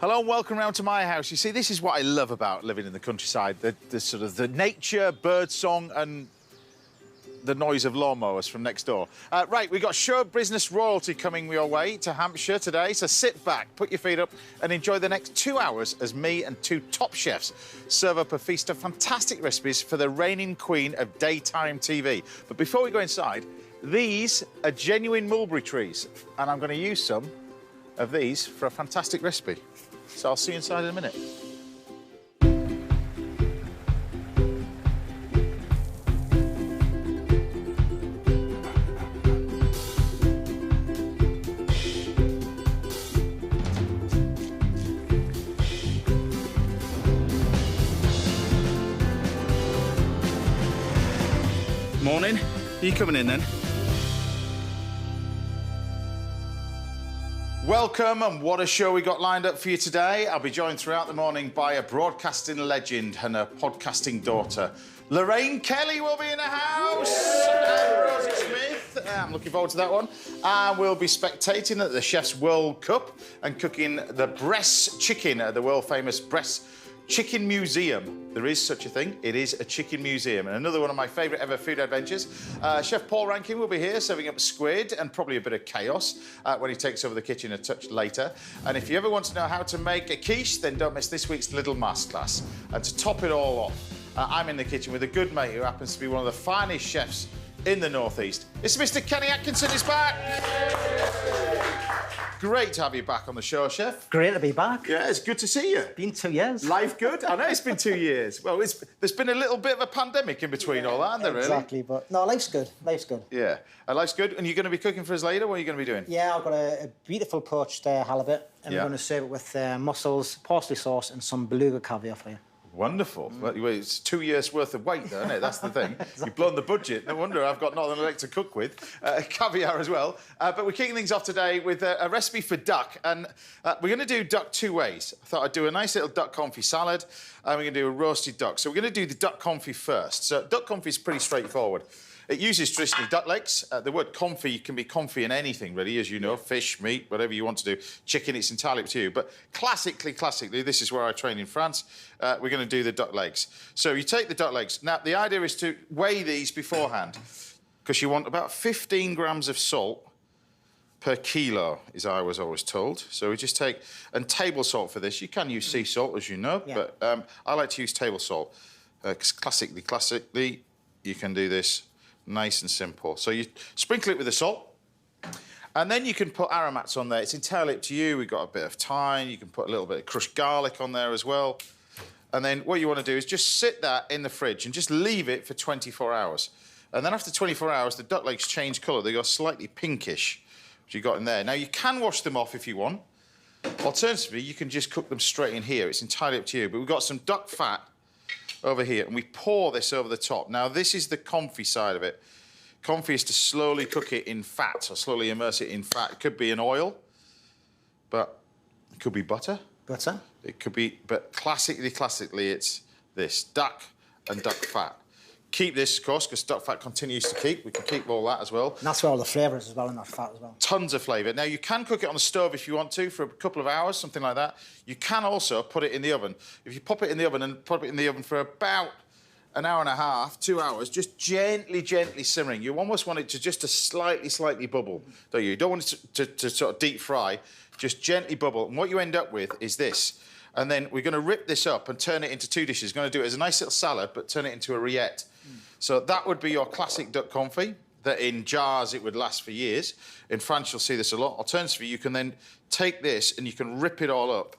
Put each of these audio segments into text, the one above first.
Hello and welcome round to my house. You see, this is what I love about living in the countryside, the sort of the nature, bird song and the noise of lawnmowers from next door. Right, we've got show business royalty coming your way to Hampshire today, so sit back, put your feet up and enjoy the next 2 hours as me and two top chefs serve up a feast of fantastic recipes for the reigning queen of daytime TV. But before we go inside, these are genuine mulberry trees, and I'm going to use some of these for a fantastic recipe. So I'll see you inside in a minute. Morning. Are you coming in then? Welcome, and what a show we got lined up for you today. I'll be joined throughout the morning by a broadcasting legend and a podcasting daughter. Lorraine Kelly will be in the house, and Rosie Smith. I'm looking forward to that one. And we'll be spectating at the Chef's World Cup and cooking the breast chicken at the world-famous breast Chicken Museum. There is such a thing. It is a chicken museum. And another one of my favourite ever food adventures. Chef Paul Rankin will be here serving up squid and probably a bit of chaos when he takes over the kitchen a touch later. And if you ever want to know how to make a quiche, then don't miss this week's little masterclass. And to top it all off, I'm in the kitchen with a good mate who happens to be one of the finest chefs in the Northeast. It's Mr. Kenny Atkinson is back. Great to have you back on the show, Chef. Great to be back. Yeah, it's good to see you. Been 2 years. Life good? I know it's been 2 years. Well, there's been a little bit of a pandemic in between all that, hasn't there, really? Exactly, but no, life's good. Life's good. Yeah, life's good. And you're going to be cooking for us later? What are you going to be doing? Yeah, I've got a beautiful poached halibut, and we're going to serve it with mussels, parsley sauce, and some beluga caviar for you. Wonderful. Well, it's 2 years' worth of weight, though, isn't it? That's the thing. Exactly. You've blown the budget. No wonder I've got nothing left to cook with. Caviar as well. But we're kicking things off today with a recipe for duck. And we're going to do duck two ways. I thought I'd do a nice little duck confit salad, and we're going to do a roasted duck. So we're going to do the duck confit first. So duck confit is pretty straightforward. It uses traditionally duck legs. The word confit can be confit in anything, really, as you know, fish, meat, whatever you want to do. Chicken, it's entirely up to you. But classically, this is where I train in France. We're going to do the duck legs. So you take the duck legs. Now, the idea is to weigh these beforehand, because you want about 15 grams of salt per kilo, as I was always told. So we just take, and table salt for this. You can use sea salt, as you know, but I like to use table salt. Because classically, you can do this nice and simple. So you sprinkle it with the salt, and then you can put aromats on there. It's entirely up to you. We've got a bit of thyme. You can put a little bit of crushed garlic on there as well. And then what you want to do is just sit that in the fridge and just leave it for 24 hours. And then after 24 hours, the duck legs change colour. They go slightly pinkish, which you got in there. Now, you can wash them off if you want. Alternatively, you can just cook them straight in here. It's entirely up to you. But we've got some duck fat over here, and we pour this over the top. Now, this is the confit side of it. Confit is to slowly cook it in fat, or slowly immerse it in fat. It could be in oil, but it could be butter. Butter? It could be, but classically, it's this, duck and duck fat. Keep this, of course, because duck fat continues to keep. We can keep all that as well. And that's where all the flavour is as well, in that fat as well. Tons of flavour. Now, you can cook it on the stove if you want to for a couple of hours, something like that. You can also put it in the oven. If you pop it in the oven and put it in the oven for about an hour and a half, 2 hours, just gently simmering. You almost want it to just slightly bubble, don't you? You don't want it to sort of deep fry, just gently bubble. And what you end up with is this. And then we're going to rip this up and turn it into two dishes. We're going to do it as a nice little salad, but turn it into a rillette. So that would be your classic duck confit, that in jars it would last for years. In France, you'll see this a lot. Alternatively, you can then take this and you can rip it all up,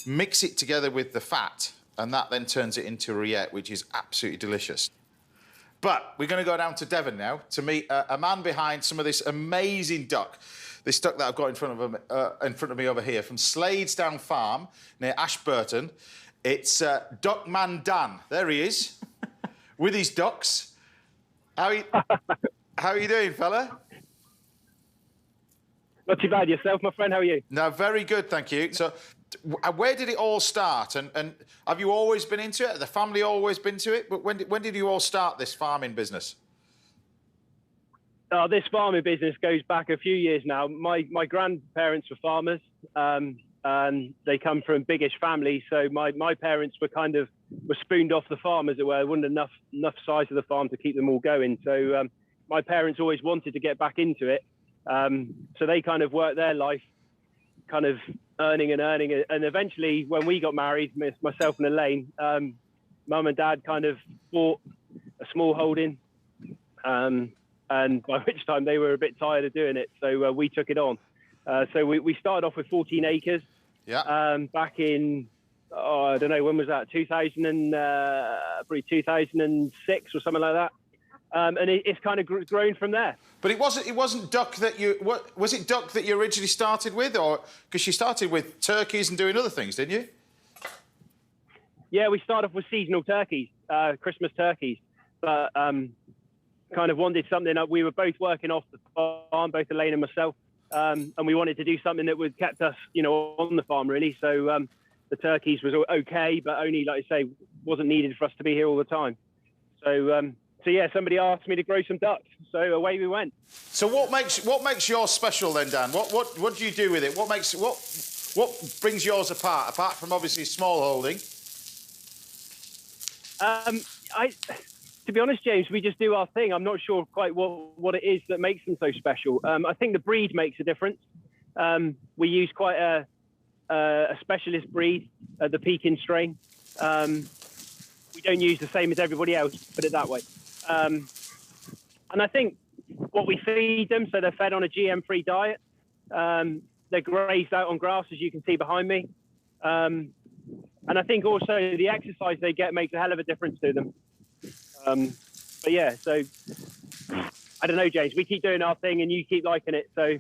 mix it together with the fat, and that then turns it into a rillette, which is absolutely delicious. But we're going to go down to Devon now to meet a man behind some of this amazing duck. This duck that I've got in front of me over here from Sladesdown Farm near Ashburton. It's Duckman Dan. There he is, with his ducks. How are you doing, fella? Not too bad. Yourself, my friend? How are you? No, very good, thank you. So, where did it all start? And have you always been into it? Have the family always been to it? But when did you all start this farming business? This farming business goes back a few years now. My grandparents were farmers. They come from biggish families, so my parents were spooned off the farm, as it were. There wasn't enough size of the farm to keep them all going. So my parents always wanted to get back into it. So they kind of worked their life kind of earning. And eventually, when we got married, myself and Elaine, Mum and Dad kind of bought a small holding. And by which time they were a bit tired of doing it. So we took it on. So we started off with 14 acres. Yeah. Back in, I don't know, when was that? 2006 or something like that. And it's kind of grown from there. But it wasn't duck that was it duck that you originally started with, or because you started with turkeys and doing other things, didn't you? Yeah, we started off with seasonal turkeys, Christmas turkeys, but kind of wanted something. We were both working off the farm, both Elaine and myself, and we wanted to do something that would kept us, on the farm really. So the turkeys was okay, but only, like I say, wasn't needed for us to be here all the time. So yeah, somebody asked me to grow some ducks, so away we went. So what makes yours special then, Dan? What do you do with it? What brings yours apart from obviously small holding? To be honest, James, we just do our thing. I'm not sure quite what it is that makes them so special. I think the breed makes a difference. We use quite a specialist breed, the Pekin strain. We don't use the same as everybody else, put it that way. And I think what we feed them, so they're fed on a GM-free diet. They're grazed out on grass, as you can see behind me. And I think also the exercise they get makes a hell of a difference to them. But yeah, so I don't know, James. We keep doing our thing, and you keep liking it, so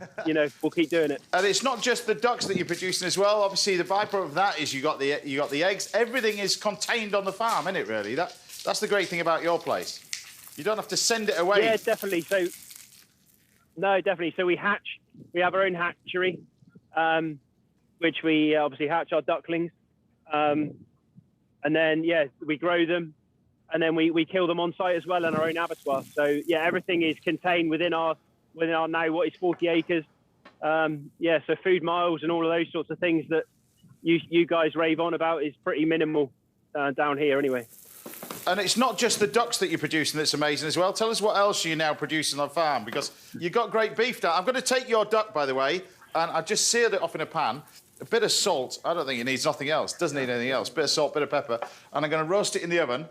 we'll keep doing it. And it's not just the ducks that you're producing as well. Obviously, the byproduct of that is you got the eggs. Everything is contained on the farm, isn't it? Really, that's the great thing about your place. You don't have to send it away. Yeah, definitely. So we hatch. We have our own hatchery, which we obviously hatch our ducklings, and then we grow them. And then we kill them on site as well in our own abattoir. So yeah, everything is contained within our now what is 40 acres. So food miles and all of those sorts of things that you guys rave on about is pretty minimal down here anyway. And it's not just the ducks that you're producing that's amazing as well. Tell us what else you're now producing on the farm, because you've got great beef down. I'm going to take your duck, by the way, and I just seared it off in a pan. A bit of salt. I don't think it needs nothing else. Doesn't need anything else. Bit of salt, bit of pepper. And I'm going to roast it in the oven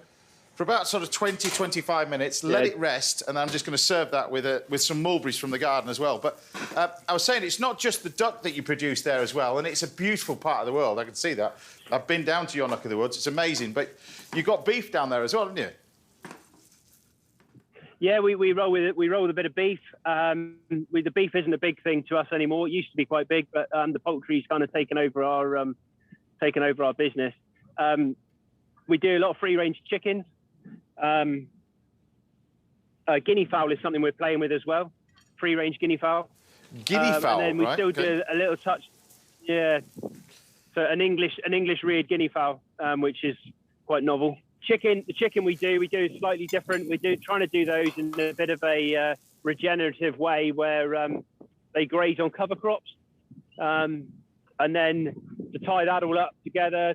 for about sort of 20, 25 minutes, let it rest, and I'm just going to serve that with some mulberries from the garden as well. But I was saying, it's not just the duck that you produce there as well, and it's a beautiful part of the world, I can see that. I've been down to your neck of the woods, it's amazing, but you've got beef down there as well, haven't you? Yeah, we roll with it. We roll with a bit of beef. The beef isn't a big thing to us anymore. It used to be quite big, but the poultry's kind of taken over our business. We do a lot of free-range chickens. Guinea fowl is something we're playing with as well. Free-range guinea fowl. Guinea fowl, and then we still do a little touch. Yeah. So an English reared guinea fowl, which is quite novel. The chicken we do slightly different. Trying to do those in a bit of a regenerative way where they graze on cover crops, and then to tie that all up together,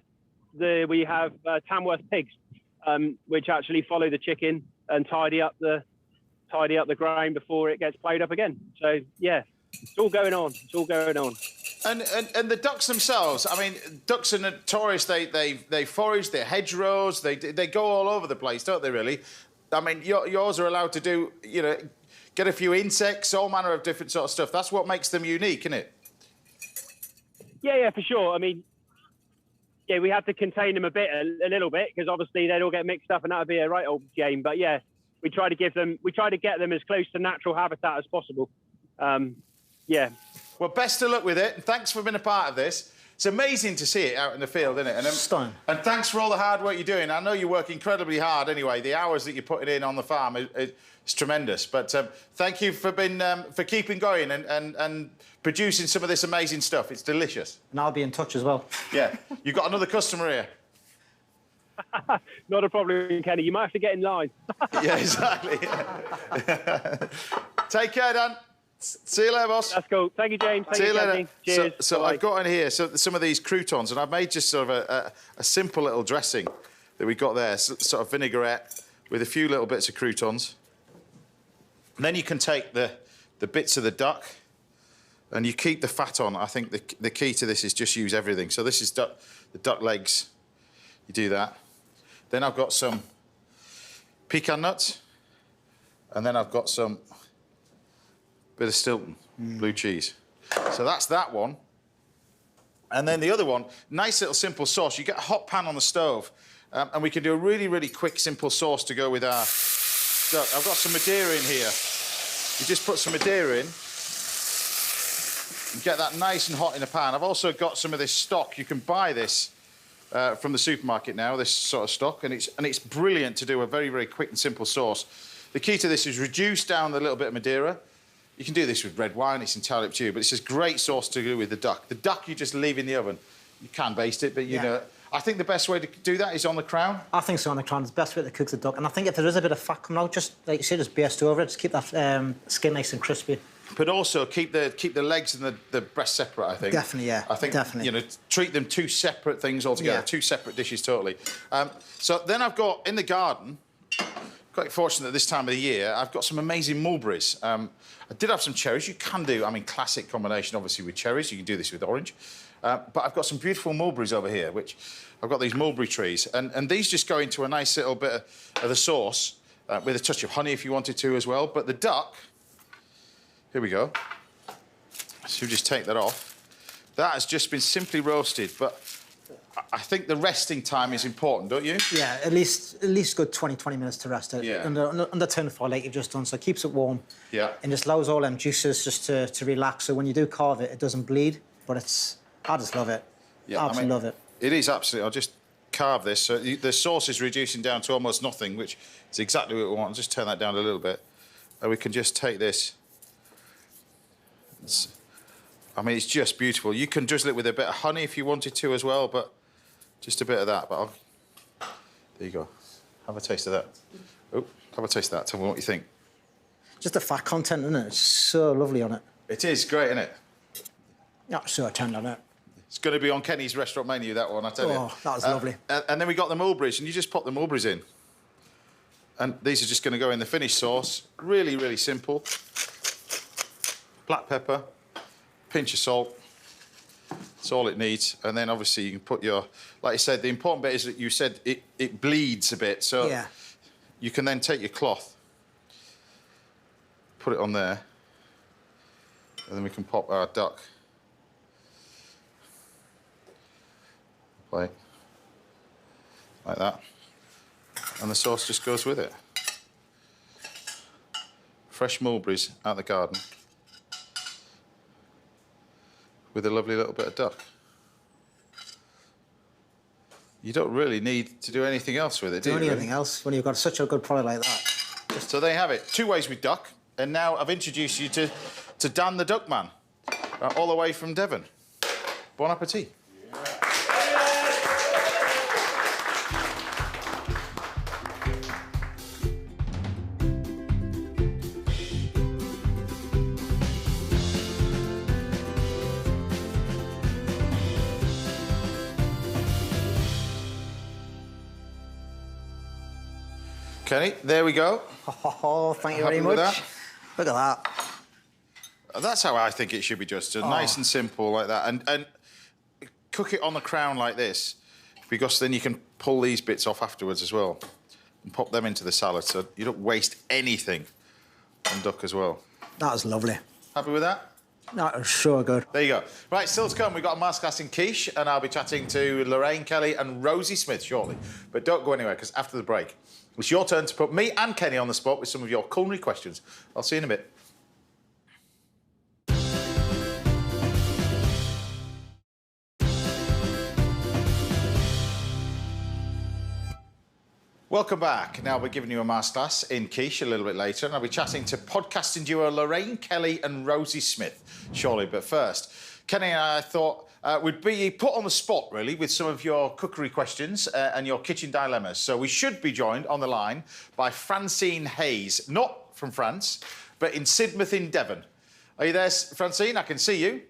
we have Tamworth pigs, which actually follow the chicken and tidy up the ground before it gets ploughed up again. So yeah, it's all going on. And the ducks themselves, I mean, ducks are notorious. They forage, they're hedgerows, they go all over the place, don't they, really? I mean, yours are allowed to do, get a few insects, all manner of different sort of stuff. That's what makes them unique, isn't it? Yeah, for sure. I mean, yeah, we have to contain them a little bit, because obviously they'd all get mixed up and that would be a right old game. But yeah, we try to get them as close to natural habitat as possible. Yeah. Well, best of luck with it, and thanks for being a part of this. It's amazing to see it out in the field, isn't it? Stunning. And thanks for all the hard work you're doing. I know you work incredibly hard anyway. The hours that you're putting in on the farm is tremendous. But thank you for keeping going and producing some of this amazing stuff. It's delicious. And I'll be in touch as well. Yeah. You've got another customer here. Not a problem, Kenny. You might have to get in line. Yeah, exactly. Take care, Dan. See you later, boss. That's cool. Thank you, James. See you later. Cheers. So I've got in here some of these croutons, and I've made just sort of a simple little dressing that we got there, sort of vinaigrette with a few little bits of croutons. And then you can take the bits of the duck, and you keep the fat on. I think the key to this is just use everything. So this is the duck legs. You do that. Then I've got some pecan nuts, and then I've got some bit of Stilton, blue cheese. So that's that one. And then the other one, nice little simple sauce. You get a hot pan on the stove, and we can do a really, really quick, simple sauce to go with our duck. I've got some Madeira in here. You just put some Madeira in, and get that nice and hot in a pan. I've also got some of this stock. You can buy this from the supermarket now, this sort of stock, and it's brilliant to do a very, very quick and simple sauce. The key to this is reduce down the little bit of Madeira. You can do this with red wine, it's entirely up to you, but it's just great sauce to do with the duck. The duck you just leave in the oven. You can baste it, but you know, I think the best way to do that is on the crown. I think so, on the crown. It's the best way to cook the duck. And I think if there is a bit of fat coming out, just, like you say, just baste over it. Just keep that skin nice and crispy. But also keep the legs and the breast separate, I think. Definitely, yeah. I think, definitely. You know, treat them two separate things altogether, two separate dishes totally. So then I've got, in the garden, quite fortunate at this time of the year, I've got some amazing mulberries. I did have some cherries. You can do, I mean, classic combination, obviously, with cherries. You can do this with orange. But I've got some beautiful mulberries over here, which I've got these mulberry trees. And these just go into a nice little bit of the sauce with a touch of honey if you wanted to as well. But the duck, here we go. So just take that off. That has just been simply roasted, but I think the resting time is important, don't you? Yeah, at least good 20 minutes to rest it. Yeah. Under tin foil, like you've just done, so it keeps it warm. Yeah. And just allows all them juices just to relax. So when you do carve it, it doesn't bleed. But I just love it. Yeah, absolutely love it. It is absolutely. I'll just carve this. So the sauce is reducing down to almost nothing, which is exactly what we want. I'll just turn that down a little bit, and we can just take this. I mean, it's just beautiful. You can drizzle it with a bit of honey if you wanted to as well, but just a bit of that. But there you go. Have a taste of that. Oh, have a taste of that. Tell me what you think. Just the fat content, isn't it? It's so lovely on it. It is great, isn't it? Yeah, so tender on it. It's going to be on Kenny's restaurant menu, that one, I tell you. Oh, that was lovely. And then we got the mulberries, and you just pop the mulberries in. And these are just going to go in the finished sauce. Really, really simple. Black pepper, pinch of salt. That's all it needs. And then obviously you can put your, like you said, the important bit is that you said it bleeds a bit. So you can then take your cloth, put it on there, and then we can pop our duck. Plate. Like that. And the sauce just goes with it. Fresh mulberries out of the garden, with a lovely little bit of duck. You don't really need to do anything else with it, do you? Don't do anything else when you've got such a good product like that. So there you have it. 2 ways with duck. And now I've introduced you to Dan the Duck Man, all the way from Devon. Bon appetit. Kenny, there we go. Oh, thank you very much. Look at that. That's how I think it should be, just nice and simple like that. And cook it on the crown like this, because then you can pull these bits off afterwards as well and pop them into the salad, so you don't waste anything on duck as well. That is lovely. Happy with that? That is so good. There you go. Right, still to come, we've got a masterclass in quiche, and I'll be chatting to Lorraine Kelly and Rosie Smith shortly. But don't go anywhere, because after the break, it's your turn to put me and Kenny on the spot with some of your culinary questions. I'll see you in a bit. Welcome back. Now we're giving you a masterclass in quiche a little bit later, and I'll be chatting to podcasting duo Lorraine Kelly and Rosie Smith shortly. But first, Kenny and I thought we'd be put on the spot, really, with some of your cookery questions and your kitchen dilemmas. So we should be joined on the line by Francine Hayes, not from France, but in Sidmouth in Devon. Are you there, Francine? I can see you.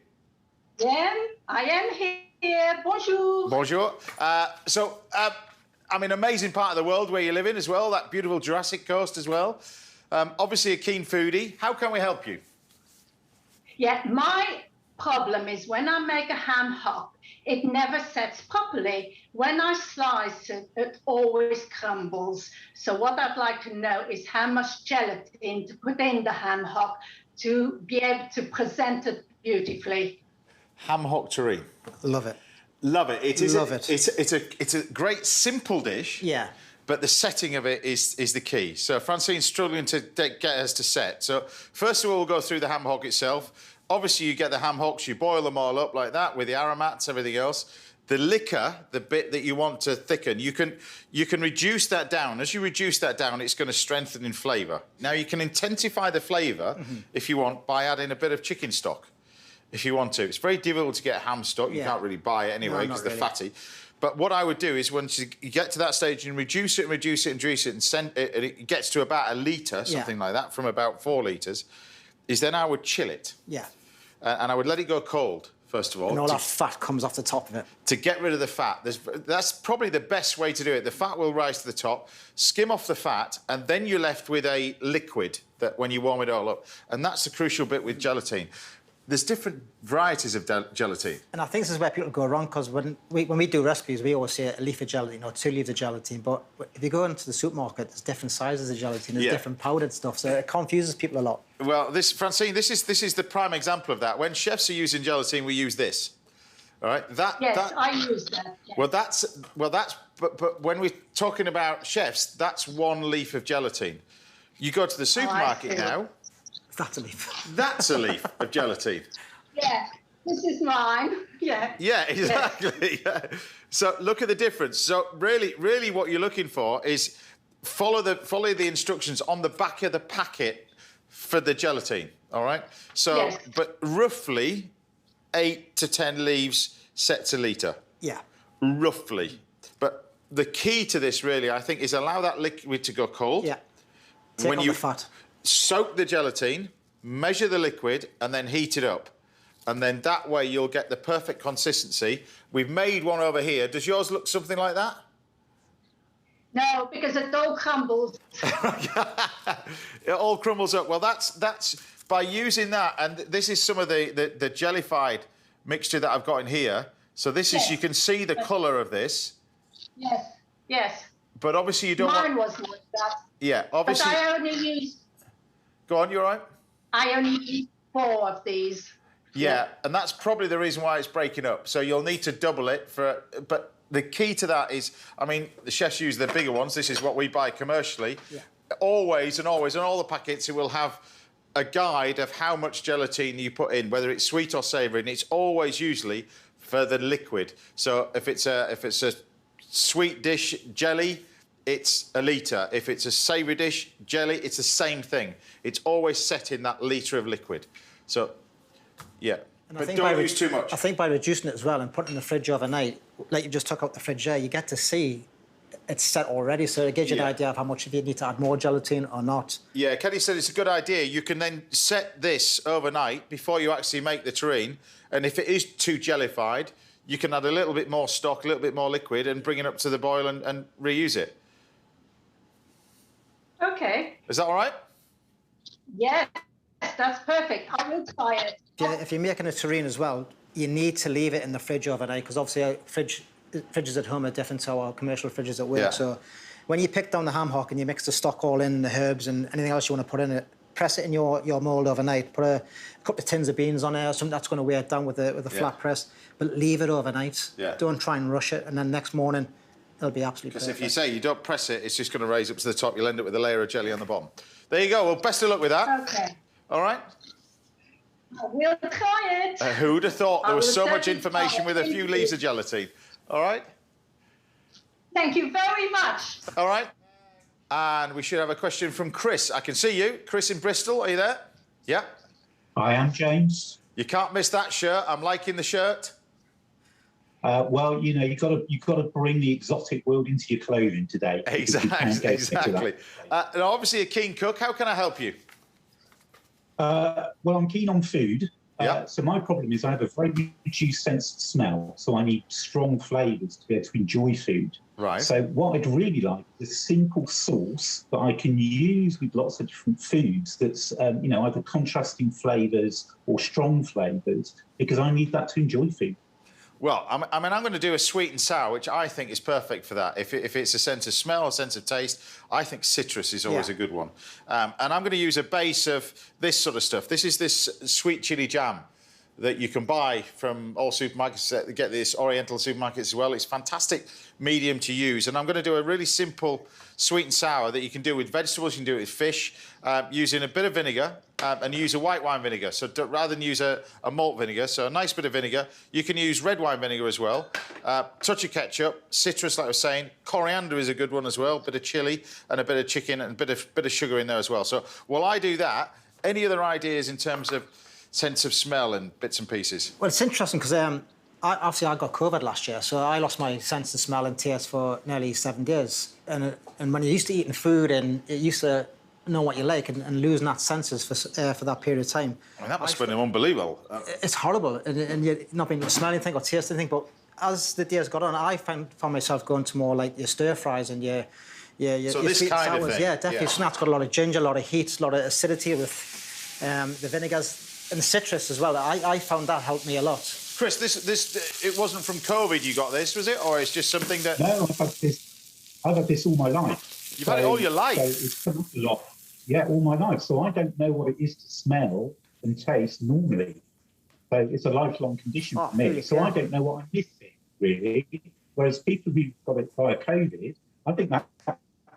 Yeah, I am here. Bonjour. Bonjour. I mean, amazing part of the world where you live in as well, that beautiful Jurassic coast as well. Obviously a keen foodie. How can we help you? Yeah, my problem is when I make a ham hock, it never sets properly. When I slice it, it always crumbles. So what I'd like to know is how much gelatin to put in the ham hock to be able to present it beautifully. Ham hock terrine. Love it. Love it. Love it. It's a great simple dish. Yeah. But the setting of it is the key. So Francine's struggling to get us to set. So first of all, we'll go through the ham hock itself. Obviously, you get the ham hocks, you boil them all up like that with the aromats, everything else. The liquor, the bit that you want to thicken, you can reduce that down. As you reduce that down, it's going to strengthen in flavour. Now, you can intensify the flavour, if you want, by adding a bit of chicken stock, if you want to. It's very difficult to get ham stock. You can't really buy it anyway because they're fatty. But what I would do is once you get to that stage and reduce it and reduce it and reduce it and it gets to about a litre, something like that, from about 4 litres, is then I would chill it. Yeah. And I would let it go cold, first of all. And all that fat comes off the top of it. To get rid of the fat. That's probably the best way to do it. The fat will rise to the top, skim off the fat, and then you're left with a liquid that when you warm it all up. And that's the crucial bit with gelatine. There's different varieties of gelatine. And I think this is where people go wrong, because when we do recipes, we always say a leaf of gelatine or 2 leaves of gelatine. But if you go into the supermarket, there's different sizes of gelatine, there's different powdered stuff, so it confuses people a lot. Well, Francine, this is the prime example of that. When chefs are using gelatine, we use this. All right? I use that. Yes. But when we're talking about chefs, that's 1 leaf of gelatine. You go to the supermarket now. That's a leaf. That's a leaf of gelatine. Yeah, this is mine. Yeah. Yeah, exactly. Yeah. So look at the difference. So really what you're looking for is follow the instructions on the back of the packet for the gelatine, all right? So, but roughly 8 to 10 leaves sets a litre. Yeah. Roughly. But the key to this, really, I think, is allow that liquid to go cold. Yeah. Take off the fat. Soak the gelatine, measure the liquid, and then heat it up. And then that way you'll get the perfect consistency. We've made one over here. Does yours look something like that? No, because it all crumbles. It all crumbles up. Well, that's by using that, and this is some of the jellified mixture that I've got in here. So this is, you can see the colour of this. Yes, yes. But obviously you don't Mine was like that. Yeah, obviously. But I only used... Go on, you all right? I only used 4 of these. Yeah, and that's probably the reason why it's breaking up. So you'll need to double it for... But the key to that is, I mean, the chefs use the bigger ones. This is what we buy commercially. Yeah. Always and always, on all the packets, it will have a guide of how much gelatine you put in, whether it's sweet or savoury, and it's always usually for the liquid. So if it's a sweet dish jelly, it's a litre. If it's a savoury dish jelly, it's the same thing. It's always set in that litre of liquid. So, yeah. And but don't use too much. I think by reducing it as well and putting it in the fridge overnight, like you just took out the fridge there, you get to see it's set already, so it gives you an idea of how much, if you need to add more gelatine or not. Yeah, Kelly said it's a good idea. You can then set this overnight before you actually make the terrine, and if it is too jellified, you can add a little bit more stock, a little bit more liquid, and bring it up to the boil and reuse it. OK. Is that all right? Yes, that's perfect. I will try it. If you're making a terrine as well, you need to leave it in the fridge overnight, because obviously fridges at home are different to our commercial fridges at work. Yeah. So when you pick down the ham hock and you mix the stock all in, the herbs and anything else you want to put in it, press it in your mould overnight, put a couple of tins of beans on there, something that's going to weigh it down with a flat press, but leave it overnight. Yeah. Don't try and rush it, and then next morning it'll be absolutely perfect. Because if you say you don't press it, it's just going to raise up to the top. You'll end up with a layer of jelly on the bottom. There you go. Well, best of luck with that. OK. All right? I will try it. Who would have thought there was so much information with a few leaves of gelatine? All right? Thank you very much. All right. And we should have a question from Chris. I can see you. Chris in Bristol, are you there? Yeah. I am, James. You can't miss that shirt. I'm liking the shirt. Well, you know, you've got to bring the exotic world into your clothing today. Exactly. And obviously a keen cook. How can I help you? Well, I'm keen on food. Yeah. So my problem is I have a very reduced sense of smell, so I need strong flavours to be able to enjoy food. Right. So what I'd really like is a simple sauce that I can use with lots of different foods that's, either contrasting flavours or strong flavours, because I need that to enjoy food. Well, I'm going to do a sweet and sour, which I think is perfect for that. If it's a sense of smell, a sense of taste, I think citrus is always a good one. And I'm going to use a base of this sort of stuff. This is this sweet chili jam that you can buy from all supermarkets. Get this Oriental supermarkets as well. It's fantastic medium to use. And I'm going to do a really simple sweet and sour that you can do with vegetables, you can do it with fish, using a bit of vinegar, and use a white wine vinegar. So rather than use a malt vinegar, so a nice bit of vinegar. You can use red wine vinegar as well. Touch of ketchup, citrus, like I was saying. Coriander is a good one as well. Bit of chili and a bit of chicken and a bit of sugar in there as well. So while I do that, any other ideas in terms of sense of smell and bits and pieces? Well, it's interesting because obviously I got COVID last year, so I lost my sense of smell and taste for nearly 7 days. And when you're used to eating food and you used to know what you like and losing that senses for that period of time. I mean, that must have been unbelievable. It's horrible, and you're not being able to smell anything or taste anything. But as the days got on, I found myself going to more like your stir fries and your so your this sweet kind and of sours. thing. Yeah, definitely. So that's got a lot of ginger, a lot of heat, a lot of acidity with the vinegars and the citrus as well. I found that helped me a lot. Chris, this it wasn't from COVID you got this, was it? Or it's just something that... No, I've had this all my life. You've had it all your life? So it's come up a lot. Yeah, all my life. So I don't know what it is to smell and taste normally. So it's a lifelong condition for me. So I don't know what I'm missing, really. Whereas people who got it via COVID, I think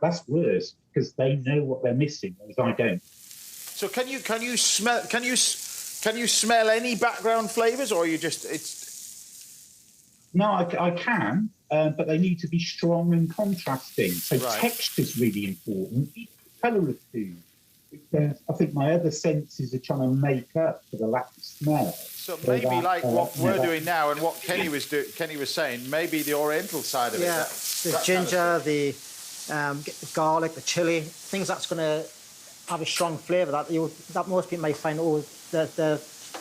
that's worse because they know what they're missing, whereas I don't. So can you smell any background flavours, or are you just No, I can, but they need to be strong and contrasting. So texture's really important. Colour of food. Because I think my other senses are trying to make up for the lack of smell. So maybe like what we're doing now and what Kenny was saying, maybe the Oriental side of it. Yeah, the ginger, the garlic, the chili, things that's going to have a strong flavour that most people might find, the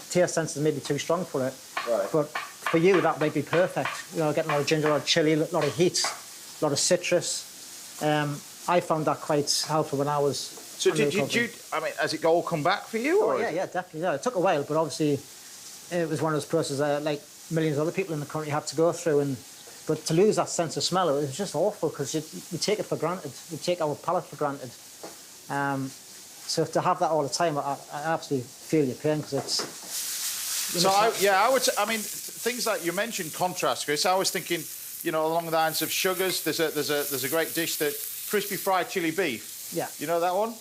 taste sense is maybe too strong for it. Right. But for you, that might be perfect. You know, getting a lot of ginger, a lot of chili, a lot of heat, a lot of citrus. I found that quite helpful when I was... So did you... I mean, has it all come back for you? Oh, yeah, definitely. Yeah. It took a while, but obviously it was one of those processes that, like millions of other people in the country had to go through. But to lose that sense of smell, it was just awful because you take it for granted. We take our palate for granted. So to have that all the time, I absolutely feel your pain because it's... I mean, things like you mentioned contrast, Chris. I was thinking, along the lines of sugars. There's a great dish that crispy fried chili beef. Yeah. You know that one?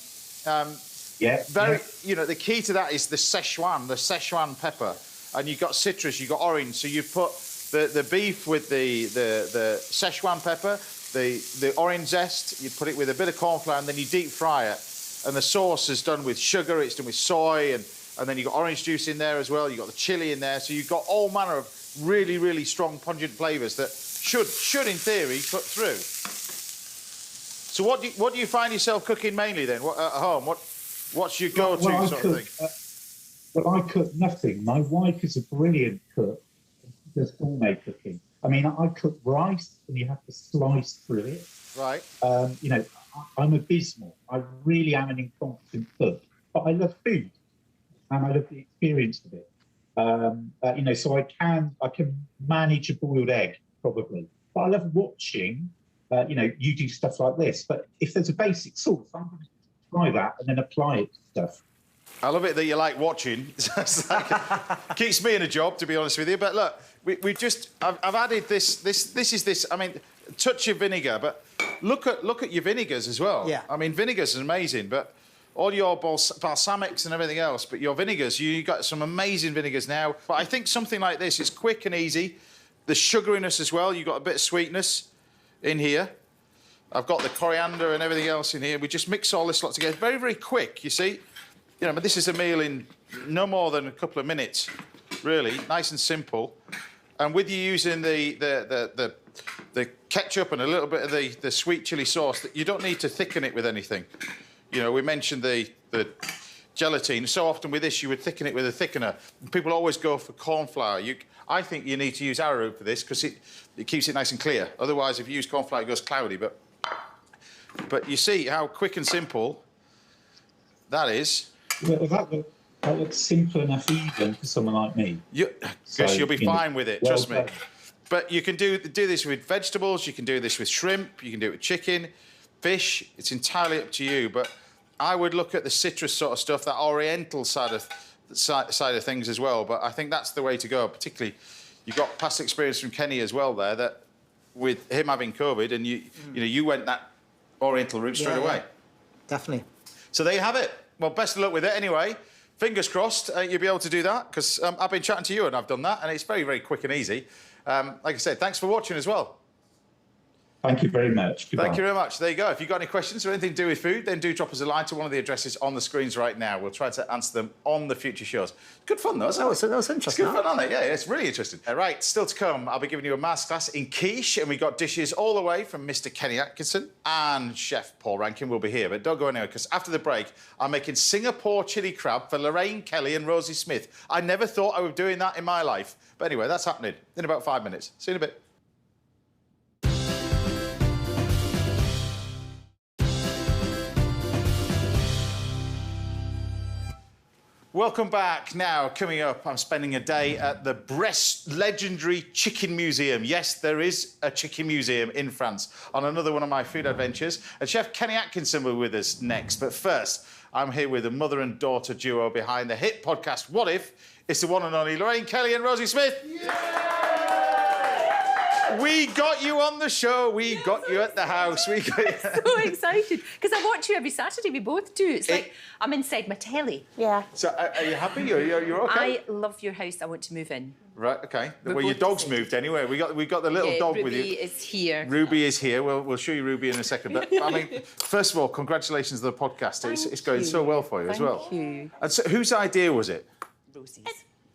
The key to that is the Szechuan pepper, and you've got citrus, you've got orange. So you put the beef with the Szechuan pepper, the orange zest. You put it with a bit of corn flour, and then you deep fry it. And the sauce is done with sugar. It's done with soy, and then you've got orange juice in there as well. You've got the chili in there. So you've got all manner of really, really strong, pungent flavours that should, in theory, cut through. So what do you find yourself cooking mainly then? At home? What's your go-to sort of thing? Well, I cook nothing. My wife is a brilliant cook. She does gourmet cooking. I mean, I cook rice and you have to slice through it. Right. I'm abysmal. I really am an incompetent cook. But I love food and I love the experience of it. So I can manage a boiled egg, probably. But I love watching... you do stuff like this, but if there's a basic sauce, I'm going to try that and then apply it to stuff. I love it that you like watching. Keeps me in a job, to be honest with you. But look, I've added this. I mean, touch of vinegar, but look at your vinegars as well. Yeah. I mean, vinegars is amazing, but all your balsamics and everything else, but your vinegars, you got some amazing vinegars now. But I think something like this is quick and easy. The sugariness as well. You've got a bit of sweetness in here. I've got the coriander and everything else in here. We just mix all this lot together. Very, very quick, you see. But this is a meal in no more than a couple of minutes, really. Nice and simple. And with you using the ketchup and a little bit of the sweet chili sauce, you don't need to thicken it with anything. We mentioned the gelatine. So often with this, you would thicken it with a thickener. People always go for corn flour. I think you need to use arrowroot for this because it keeps it nice and clear. Otherwise, if you use corn flour, it goes cloudy. But you see how quick and simple that is. Well, that looks simple enough even for someone like me. Because you'll be fine with it, trust me. Well, But you can do this with vegetables, you can do this with shrimp, you can do it with chicken, fish. It's entirely up to you. But I would look at the citrus sort of stuff, that oriental side of things as well. But I think that's the way to go. Particularly, you've got past experience from Kenny as well there, that with him having COVID, and you went that oriental route straight away. Definitely. So there you have it. Well, best of luck with it anyway. Fingers crossed you'll be able to do that, because I've been chatting to you and I've done that, and it's very, very quick and easy. Like I said, thanks for watching as well. Thank you very much. Goodbye. Thank you very much. There you go. If you've got any questions or anything to do with food, then do drop us a line to one of the addresses on the screens right now. We'll try to answer them on the future shows. Good fun, though, isn't it? That was interesting. It's good fun, aren't it? Yeah, it's really interesting. Right, still to come, I'll be giving you a masterclass in quiche, and we got dishes all the way from Mr. Kenny Atkinson, and Chef Paul Rankin will be here. But don't go anywhere, because after the break, I'm making Singapore chili crab for Lorraine Kelly and Rosie Smith. I never thought I would be doing that in my life. But anyway, that's happening in about 5 minutes. See you in a bit. Welcome back. Now, coming up, I'm spending a day at the Brest Legendary Chicken Museum. Yes, there is a chicken museum in France on another one of my food adventures. And Chef Kenny Atkinson will be with us next. But first, I'm here with the mother and daughter duo behind the hit podcast, What If? It's the one and only Lorraine Kelly and Rosie Smith. Yeah! We got you on the show. We got you at the house. I'm so excited because I watch you every Saturday. We both do. It's like I'm inside my telly. Yeah. So are you happy? You're okay? I love your house. I want to move in. Right. Okay. Well, your dog's moved anyway. We got the little dog Ruby with you. Ruby is here. Ruby is here. We'll show you Ruby in a second. But I mean, first of all, congratulations on the podcast. It's going so well for you as well. Thank you. And so, whose idea was it? Rosie's.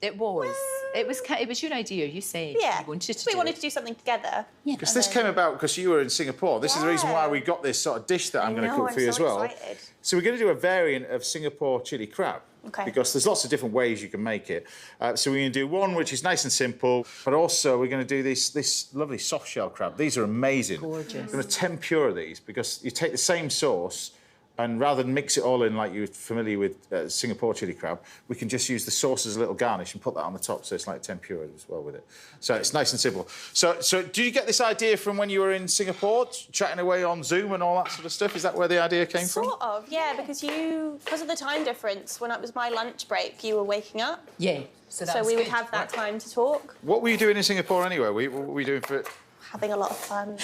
It was. It was your idea. You said you wanted to. We wanted to do something together. Because this came about because you were in Singapore. This is the reason why we got this sort of dish that I'm going to cook for you as well. Excited. So we're going to do a variant of Singapore chili crab. Okay. Because there's lots of different ways you can make it. So we're going to do one which is nice and simple, but also we're going to do this lovely soft shell crab. These are amazing. Gorgeous. We're going to tempura these because you take the same sauce, and rather than mix it all in like you're familiar with Singapore chili crab, we can just use the sauce as a little garnish and put that on the top, so it's like tempura as well with it. So it's nice and simple. So do you get this idea from when you were in Singapore, chatting away on Zoom and all that sort of stuff? Is that where the idea came from? Sort of, yeah, because of the time difference, when it was my lunch break, you were waking up. Yeah. So we would have that time to talk. What were you doing in Singapore anyway? What were you doing for it? Having a lot of fun.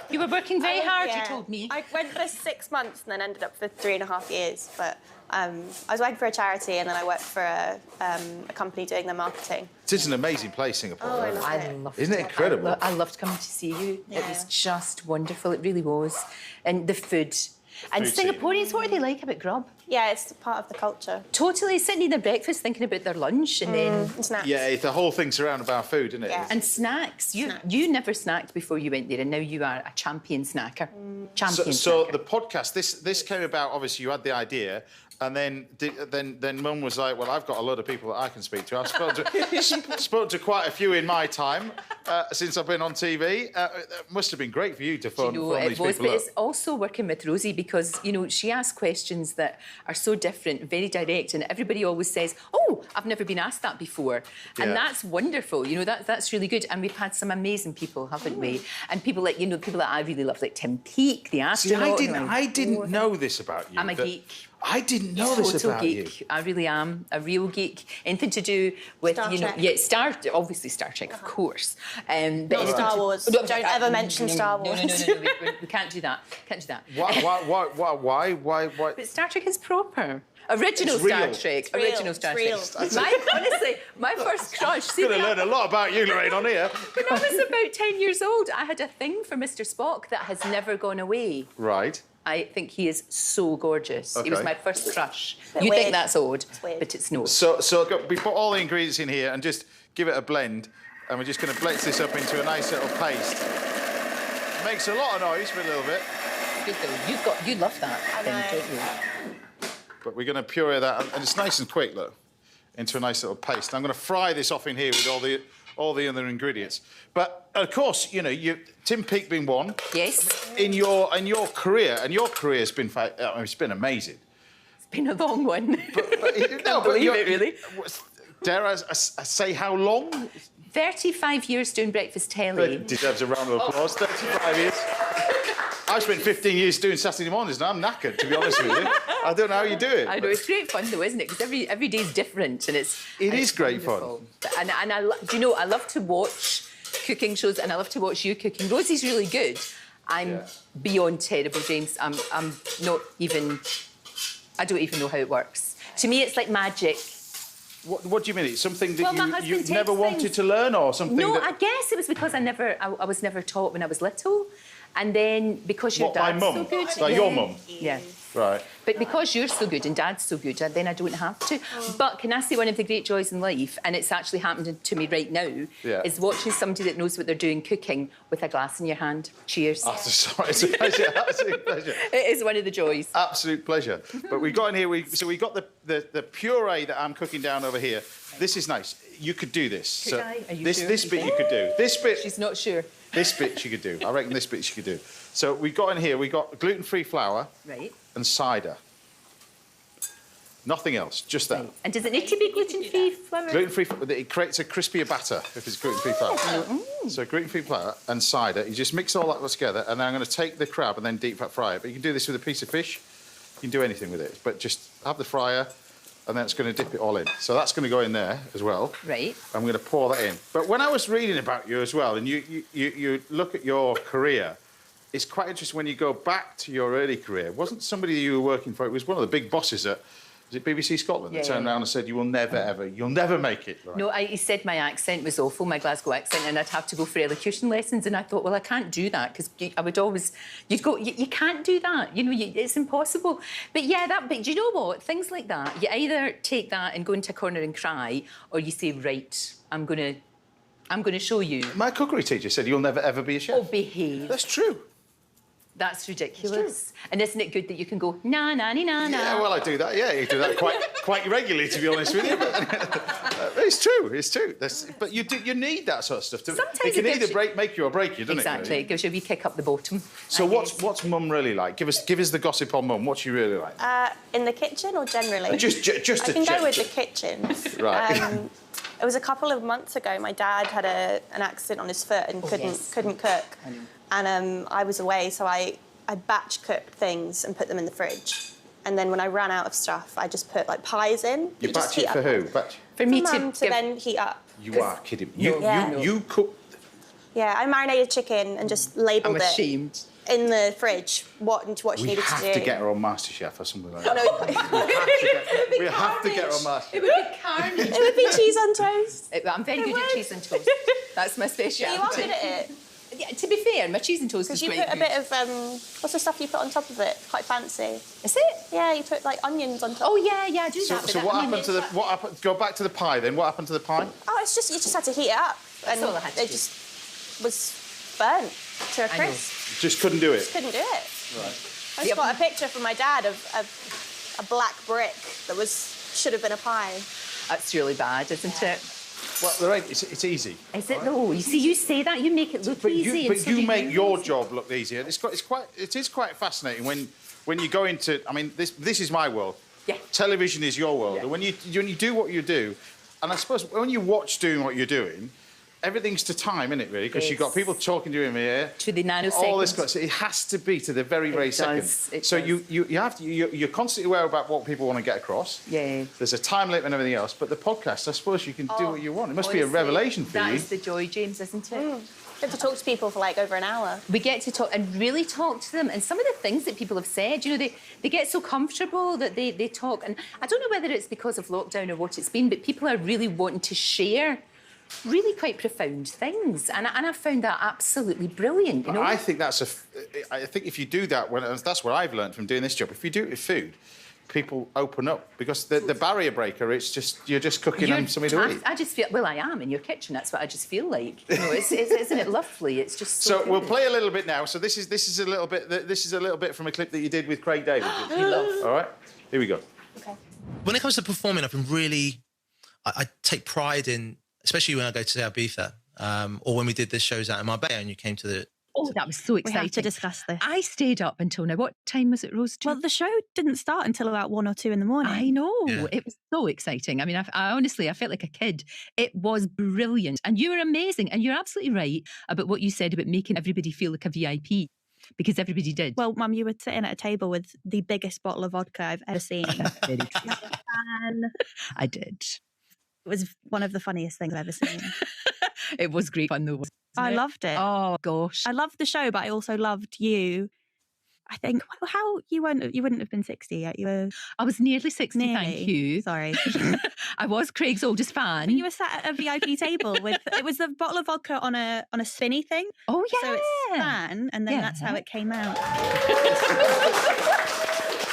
You were working very hard, yeah. you told me. I went for 6 months and then ended up for 3.5 years. But I was working for a charity and then I worked for a company doing their marketing. It's an amazing place, Singapore. Oh, I loved it. Isn't it incredible? I loved coming to see you. Yeah. It was just wonderful. It really was. And the food. And Food scene. Singaporeans, what do they like about grub? Yeah, it's part of the culture. Totally. Sitting in their breakfast, thinking about their lunch and then... And snacks. Yeah, the whole thing's around about food, isn't it? Yeah. And snacks. You never snacked before you went there, and now you are a champion snacker. Champion So snacker. the podcast, this came about, obviously, you had the idea, and then Mum was like, well, I've got a lot of people that I can speak to. I've spoken to quite a few in my time since I've been on TV. It must have been great for you to phone these people but up. it's also working with Rosie because, she asks questions that are so different, very direct, and everybody always says, oh, I've never been asked that before. Yeah. And that's wonderful, that's really good. And we've had some amazing people, haven't we? And people like, people that I really love, like Tim Peake, the astronaut. See, I didn't know this about you. I'm a geek. I didn't know this Total about geek. you. I really am a real geek. Anything to do with Star Trek. obviously Star Trek, of course. But Not Star Wars. No, Don't ever mention Star Wars. No. We can't do that. Why? But Star Trek is proper. Original It's real. Star Trek. It's real. Original Star It's Trek. real. Honestly, my first crush. See, Going to learn a lot about you, Lorraine, on here. when I was about 10 years old, I had a thing for Mr. Spock that has never gone away. Right. I think he is so gorgeous. He was Okay. my first crush. Bit You think weird. that's odd, weird. but it's not. So we put all the ingredients in here and just give it a blend, and we're just going to blitz this up into a nice little paste. Makes a lot of noise for a little bit. Good though. You love that I thing, know. don't you? But we're going to puree that, and it's nice and quick, look, into a nice little paste. And I'm going to fry this off in here with all the other ingredients. But of course, you know, Tim Peake being one. Yes. In your career, and your career's been it's been amazing. It's been a long one. But Can't believe it, really. Dare I say how long? 35 years doing breakfast telly. Deserves a round of applause. 35 years. I've spent 15 years doing Saturday mornings, and I'm knackered, to be honest with you. I don't know how you do it. I know, it's great fun, though, isn't it? Because every day's different, and it's great wonderful. fun. And do you know, I love to watch cooking shows, and I love to watch you cooking. Rosie's really good. I'm beyond terrible, James. I'm not even... I don't even know how it works. To me, it's like magic. What do you mean? It's something that you husband never wanted to learn, or something? No, I guess it was because I was never taught when I was little. And then because your dad's so good... Like your mum? Yeah. Right. But because you're so good and Dad's so good, then I don't have to. But can I say one of the great joys in life, and it's actually happening to me right now, is watching somebody that knows what they're doing cooking with a glass in your hand. Cheers. Oh, sorry, it's a pleasure. Absolute pleasure. It is one of the joys. Absolute pleasure. But we got in here, so we got the puree that I'm cooking down over here. This is nice. You could do this. Could I? Are you this sure? This bit you could do. This bit... She's not sure. This bit you could do. I reckon this bit you could do. So we got in here, we got gluten-free flour and cider. Nothing else, just that. Right. And does it need to be gluten-free flour? Gluten-free, it creates a crispier batter if it's gluten-free flour. So gluten-free flour and cider, you just mix all that together, and then I'm going to take the crab and then deep fry it. But you can do this with a piece of fish. You can do anything with it, but just have the fryer, and then it's going to dip it all in. So that's going to go in there as well. Right. I'm going to pour that in. But when I was reading about you as well, and you look at your career, it's quite interesting when you go back to your early career. It wasn't somebody you were working for. It was one of the big bosses at... Was it BBC Scotland that turned around and said, you'll never make it? Right? No, he said my accent was awful, my Glasgow accent, and I'd have to go for elocution lessons. And I thought, well, I can't do that because I would always... You'd go, you can't do that. You know, it's impossible. But yeah, but do you know what? Things like that, you either take that and go into a corner and cry, or you say, right, I'm going to show you. My cookery teacher said, you'll never, ever be a chef. Oh, behave. That's true. That's ridiculous. And isn't it good that you can go, na, na, na, na, na? Yeah, well, I do that. Yeah, you do that quite regularly, to be honest with you. But, it's true. It's true. But you need that sort of stuff. Sometimes it can either make you or break you, doesn't it? Exactly. It gives you a wee kick up the bottom. So what's Mum really like? Give us the gossip on Mum. What's she really like? In the kitchen or generally? Just I can go with the kitchen. Right. It was a couple of months ago. My dad had an accident on his foot and couldn't cook. And I was away, so I batch cooked things and put them in the fridge. And then when I ran out of stuff, I just put like pies in. You batch it for who? For me to then heat up. You are kidding me. You cook. Yeah, I marinated chicken and just labelled it. I'm ashamed. In the fridge, what she needed to do. We have to get her on MasterChef or something like that. We have to get her on MasterChef. It would be carnage. It would be cheese on toast. I'm very good at cheese on toast. That's my speciality. You are good at it. Yeah, to be fair, my cheese and toast is great. Because you put a bit of, what's the stuff you put on top of it? Quite fancy. Is it? Yeah, you put like onions on top. Oh yeah, I do that. So what happened to go back to the pie then? What happened to the pie? Oh, it's just, you just had to heat it up. That's all I had to do. It just was burnt to a crisp. Just couldn't do it? Just couldn't do it. Right. I just got a picture from my dad of a black brick that should have been a pie. That's really bad, isn't it? Well, Lorraine, it's easy. Is it though? You see, you say that, you make it look easy. But you make your job look easier. It is quite fascinating when you go into. I mean, this is my world. Yeah. Television is your world, Yeah. and when you do what you do, and I suppose when you watch doing what you're doing, everything's to time, isn't it? Really, because you've got people talking to you in the ear. To the nanoseconds. All this, so it has to be to the very second. So you're constantly aware about what people want to get across. Yeah. There's a time limit and everything else, but the podcast, I suppose you can do what you want. It must be a revelation for you. That is the joy, James, isn't it? You have to talk to people for like over an hour. We get to talk and really talk to them, and some of the things that people have said, you know, they get so comfortable that they talk, and I don't know whether it's because of lockdown or what it's been, but people are really wanting to share really quite profound things, and I found that absolutely brilliant. You know, I think I think if you do that, that's what I've learned from doing this job. If you do it with food, people open up because the barrier breaker. It's just you're just cooking them something to eat. I just feel I am in your kitchen. That's what I just feel like. You know, isn't it lovely? It's just so. We'll play a little bit now. So this is a little bit. This is a little bit from a clip that you did with Craig David. You love. All right, here we go. Okay. When it comes to performing, I've been really... I take pride in, especially when I go to Ibiza, or when we did the shows out in Marbella and you came to the... Oh, that was so exciting. We have to discuss this. I stayed up until now. What time was it, Rose? Well, the show didn't start until about 1 or 2 in the morning. I know. Yeah. It was so exciting. I mean, I honestly, I felt like a kid. It was brilliant. And you were amazing. And you're absolutely right about what you said about making everybody feel like a VIP. Because everybody did. Well, Mum, you were sitting at a table with the biggest bottle of vodka I've ever seen. Very true. I did. It was one of the funniest things I've ever seen. It was great fun, though, wasn't it? I loved it. Oh, gosh. I loved the show, but I also loved you. I think, how you wouldn't have been 60 yet. You were... I was nearly 60, Nearly. thank you. Sorry. I was Craig's oldest fan. You were sat at a VIP table with, it was the bottle of vodka on a spinny thing. Oh, yeah. So it's fan, and then that's how it came out.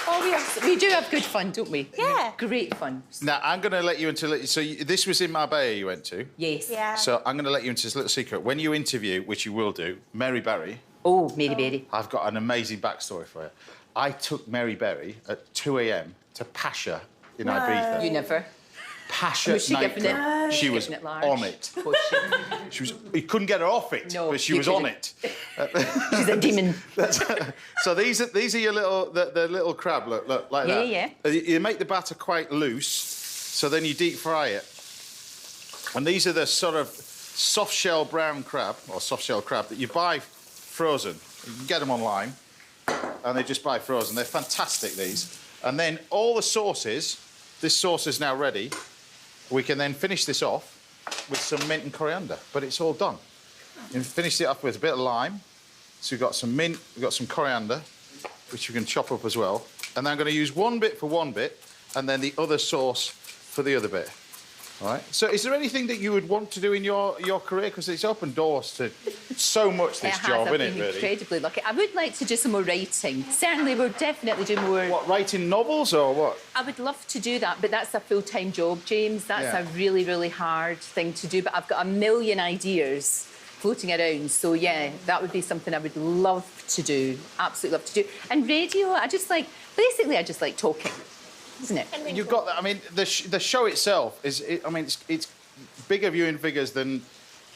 Oh, we do have good fun, don't we? Yeah. Great fun. Now, I'm going to let you into... So this was in Marbella you went to? Yes. Yeah. So I'm going to let you into this little secret. When you interview, which you will do, Mary Berry... Oh, Mary Berry. I've got an amazing backstory for you. I took Mary Berry at 2 a.m. to Pasha in Ibiza. You never. Pasha Was she giving it? nightclub. She was Giving it large? on it. Was She was. You couldn't get her off it, No, but she you was on couldn't. it. She's a demon. So these are your little the little crab. Look like that. Yeah. You make the batter quite loose, so then you deep fry it. And these are the sort of soft shell brown crab or soft shell crab that you buy frozen. You can get them online, and they just buy frozen. They're fantastic, these. And then all the sauces. This sauce is now ready. We can then finish this off with some mint and coriander, but it's all done. You finish it off with a bit of lime. So we've got some mint, we've got some coriander, which you can chop up as well. And then I'm going to use one bit for one bit, and then the other sauce for the other bit. All right. So is there anything that you would want to do in your career? Because it's opened doors to so much, this job, isn't it, really? Incredibly lucky. I would like to do some more writing. Certainly, we'll definitely do more... What, writing novels or what? I would love to do that, but that's a full-time job, James. That's a really, really hard thing to do. But I've got a million ideas floating around. So, yeah, that would be something I would love to do. Absolutely love to do. And radio, I just like talking. Isn't it? You've got that. I mean, the show itself is. It's bigger viewing figures than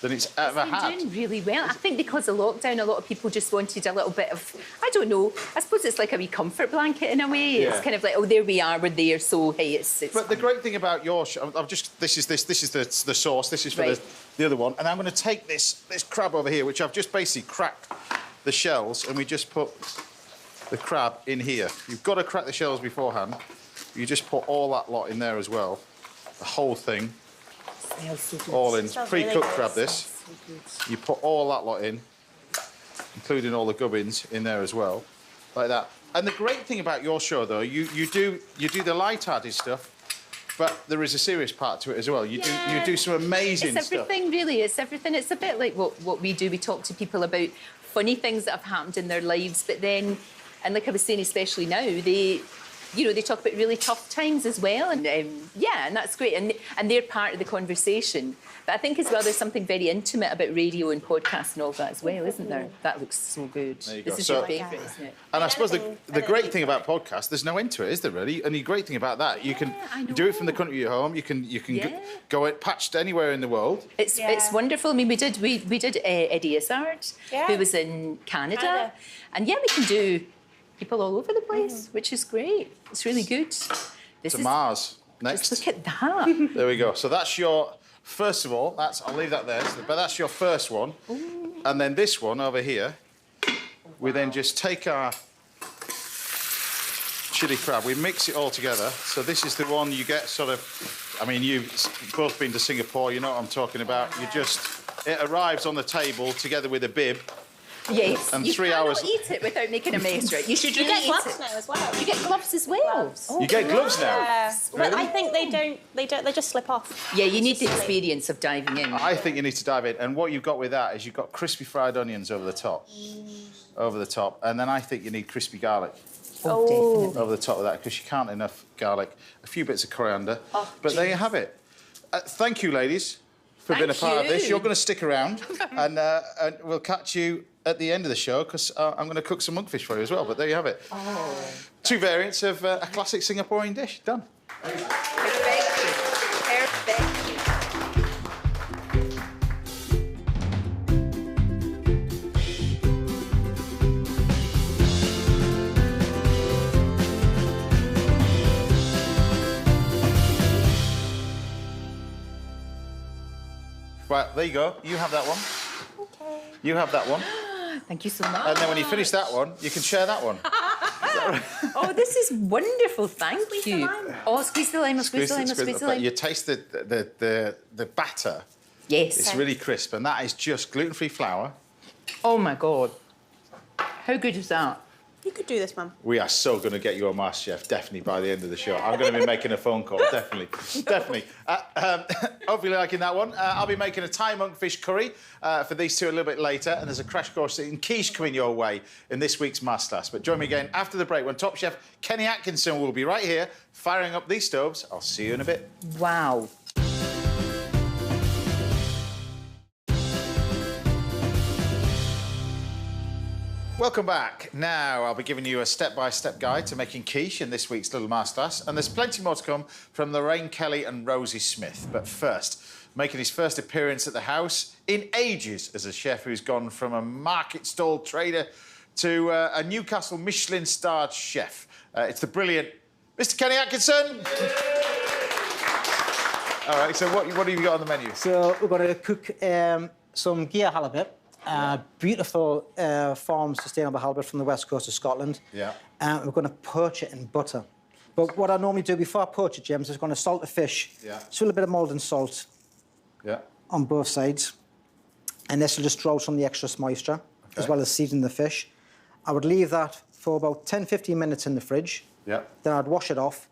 it's ever had. It's been doing really well. I think because of lockdown, a lot of people just wanted a little bit of. I don't know. I suppose it's like a wee comfort blanket in a way. Yeah. It's kind of like, oh, there we are, we're there. So hey, it's. But the great thing about your show, this is the sauce. This is for the other one, and I'm going to take this crab over here, which I've just basically cracked the shells, and we just put the crab in here. You've got to crack the shells beforehand. You just put all that lot in there as well. The whole thing. All in. Pre-cooked crab, this. You put all that lot in, including all the gubbins in there as well. Like that. And the great thing about your show, though, you do the light-hearted stuff, but there is a serious part to it as well. You do some amazing stuff. It's everything, really. It's everything. It's a bit like what we do. We talk to people about funny things that have happened in their lives, but then, and like I was saying, especially now, they talk about really tough times as well, and and that's great, and they're part of the conversation. But I think as well, there's something very intimate about radio and podcasts and all that as well, isn't there? That looks so good. There you go. This is your favourite, isn't it? And I suppose the great thing about podcasts, there's no end to it, is there really? And the great thing about that, you can do it from the country you're home. You can go it patched anywhere in the world. It's wonderful. I mean, we did Eddie Izzard, who was in Canada, and we can do people all over the place, which is great. It's really good. To Mars next. Just look at that. There we go. So that's your. First of all, I'll leave that there. But that's your first one. Ooh. And then this one over here, we then just take our chili crab, we mix it all together. So this is the one you get sort of, I mean, you've both been to Singapore, you know what I'm talking about. It arrives on the table together with a bib. Yes, and you 3 hours. cannot eat it without making a mess, right? You should really get eat gloves it. now as well. You get gloves as well. You get gloves now? Yeah. Really? But I think they just slip off. Yeah, you need the experience of diving in. I think you need to dive in. And what you've got with that is you've got crispy fried onions over the top. Over the top. And then I think you need crispy garlic. Oh, definitely. Over the top of that, because you can't enough garlic. A few bits of coriander. Oh, but there you have it. Thank you, ladies, for being a part of this. You're going to stick around, and we'll catch you at the end of the show because I'm going to cook some monkfish for you as well. But there you have it. Oh. 2 variants of a classic Singaporean dish. Done. Right, there you go. You have that one. Okay. You have that one. Thank you so much. And then when you finish that one, you can share that one. Oh, this is wonderful. Thank you. Oh, squeeze the lime, squeeze the lime, squeeze the lime. You taste the batter. Yes. It's really crisp, and that is just gluten-free flour. Oh, my God. How good is that? You could do this, Mum. We are so going to get you on MasterChef, definitely, by the end of the show. I'm going to be making a phone call, definitely. Definitely. Hopefully liking that one. I'll be making a Thai monkfish curry for these two a little bit later, and there's a crash course in quiche coming your way in this week's Masterclass. But join me again after the break when Top Chef Kenny Atkinson will be right here firing up these stoves. I'll see you in a bit. Wow. Welcome back. Now I'll be giving you a step-by-step guide to making quiche in this week's Little Masterclass, and there's plenty more to come from Lorraine Kelly and Rosie Smith. But first, making his first appearance at the house in ages as a chef who's gone from a market stall trader to a Newcastle Michelin-starred chef. It's the brilliant Mr. Kenny Atkinson. All right, so what have you got on the menu? So we're going to cook some gear halibut. Beautiful farm sustainable halibut from the west coast of Scotland. Yeah. We're going to poach it in butter. But what I normally do before I poach it, James, is going to salt the fish. Yeah. So a little bit of Maldon salt. Yeah. On both sides. And this will just draw some of the extra moisture, as well as season the fish. I would leave that for about 10-15 minutes in the fridge. Yeah. Then I'd wash it off.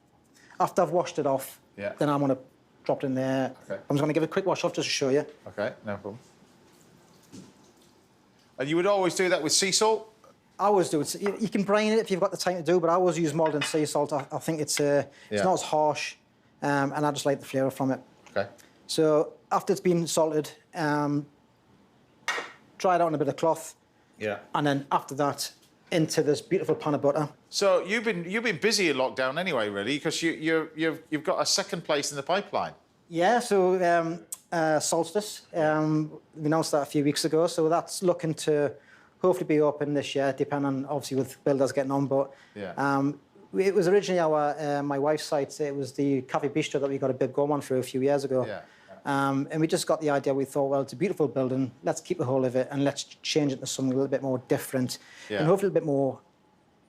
After I've washed it off, then I'm going to drop it in there. Okay. I'm just going to give it a quick wash off just to show you. Okay, no problem. And you would always do that with sea salt? I always do it. You can brine it if you've got the time to do, but I always use Maldon sea salt. I think it's not as harsh, and I just like the flavour from it. Okay. So after it's been salted, dry it out on a bit of cloth. Yeah. And then after that, into this beautiful pan of butter. So you've been busy in lockdown anyway, really, because you've got a second place in the pipeline. Yeah. So Solstice, we announced that a few weeks ago. So that's looking to hopefully be open this year, depending on obviously with builders getting on. But it was originally my wife's site. It was the Cafe Bistro that we got a big go on through a few years ago. Yeah. And we just got the idea. We thought, well, it's a beautiful building. Let's keep a hold of it and let's change it to something a little bit more different and hopefully a bit more.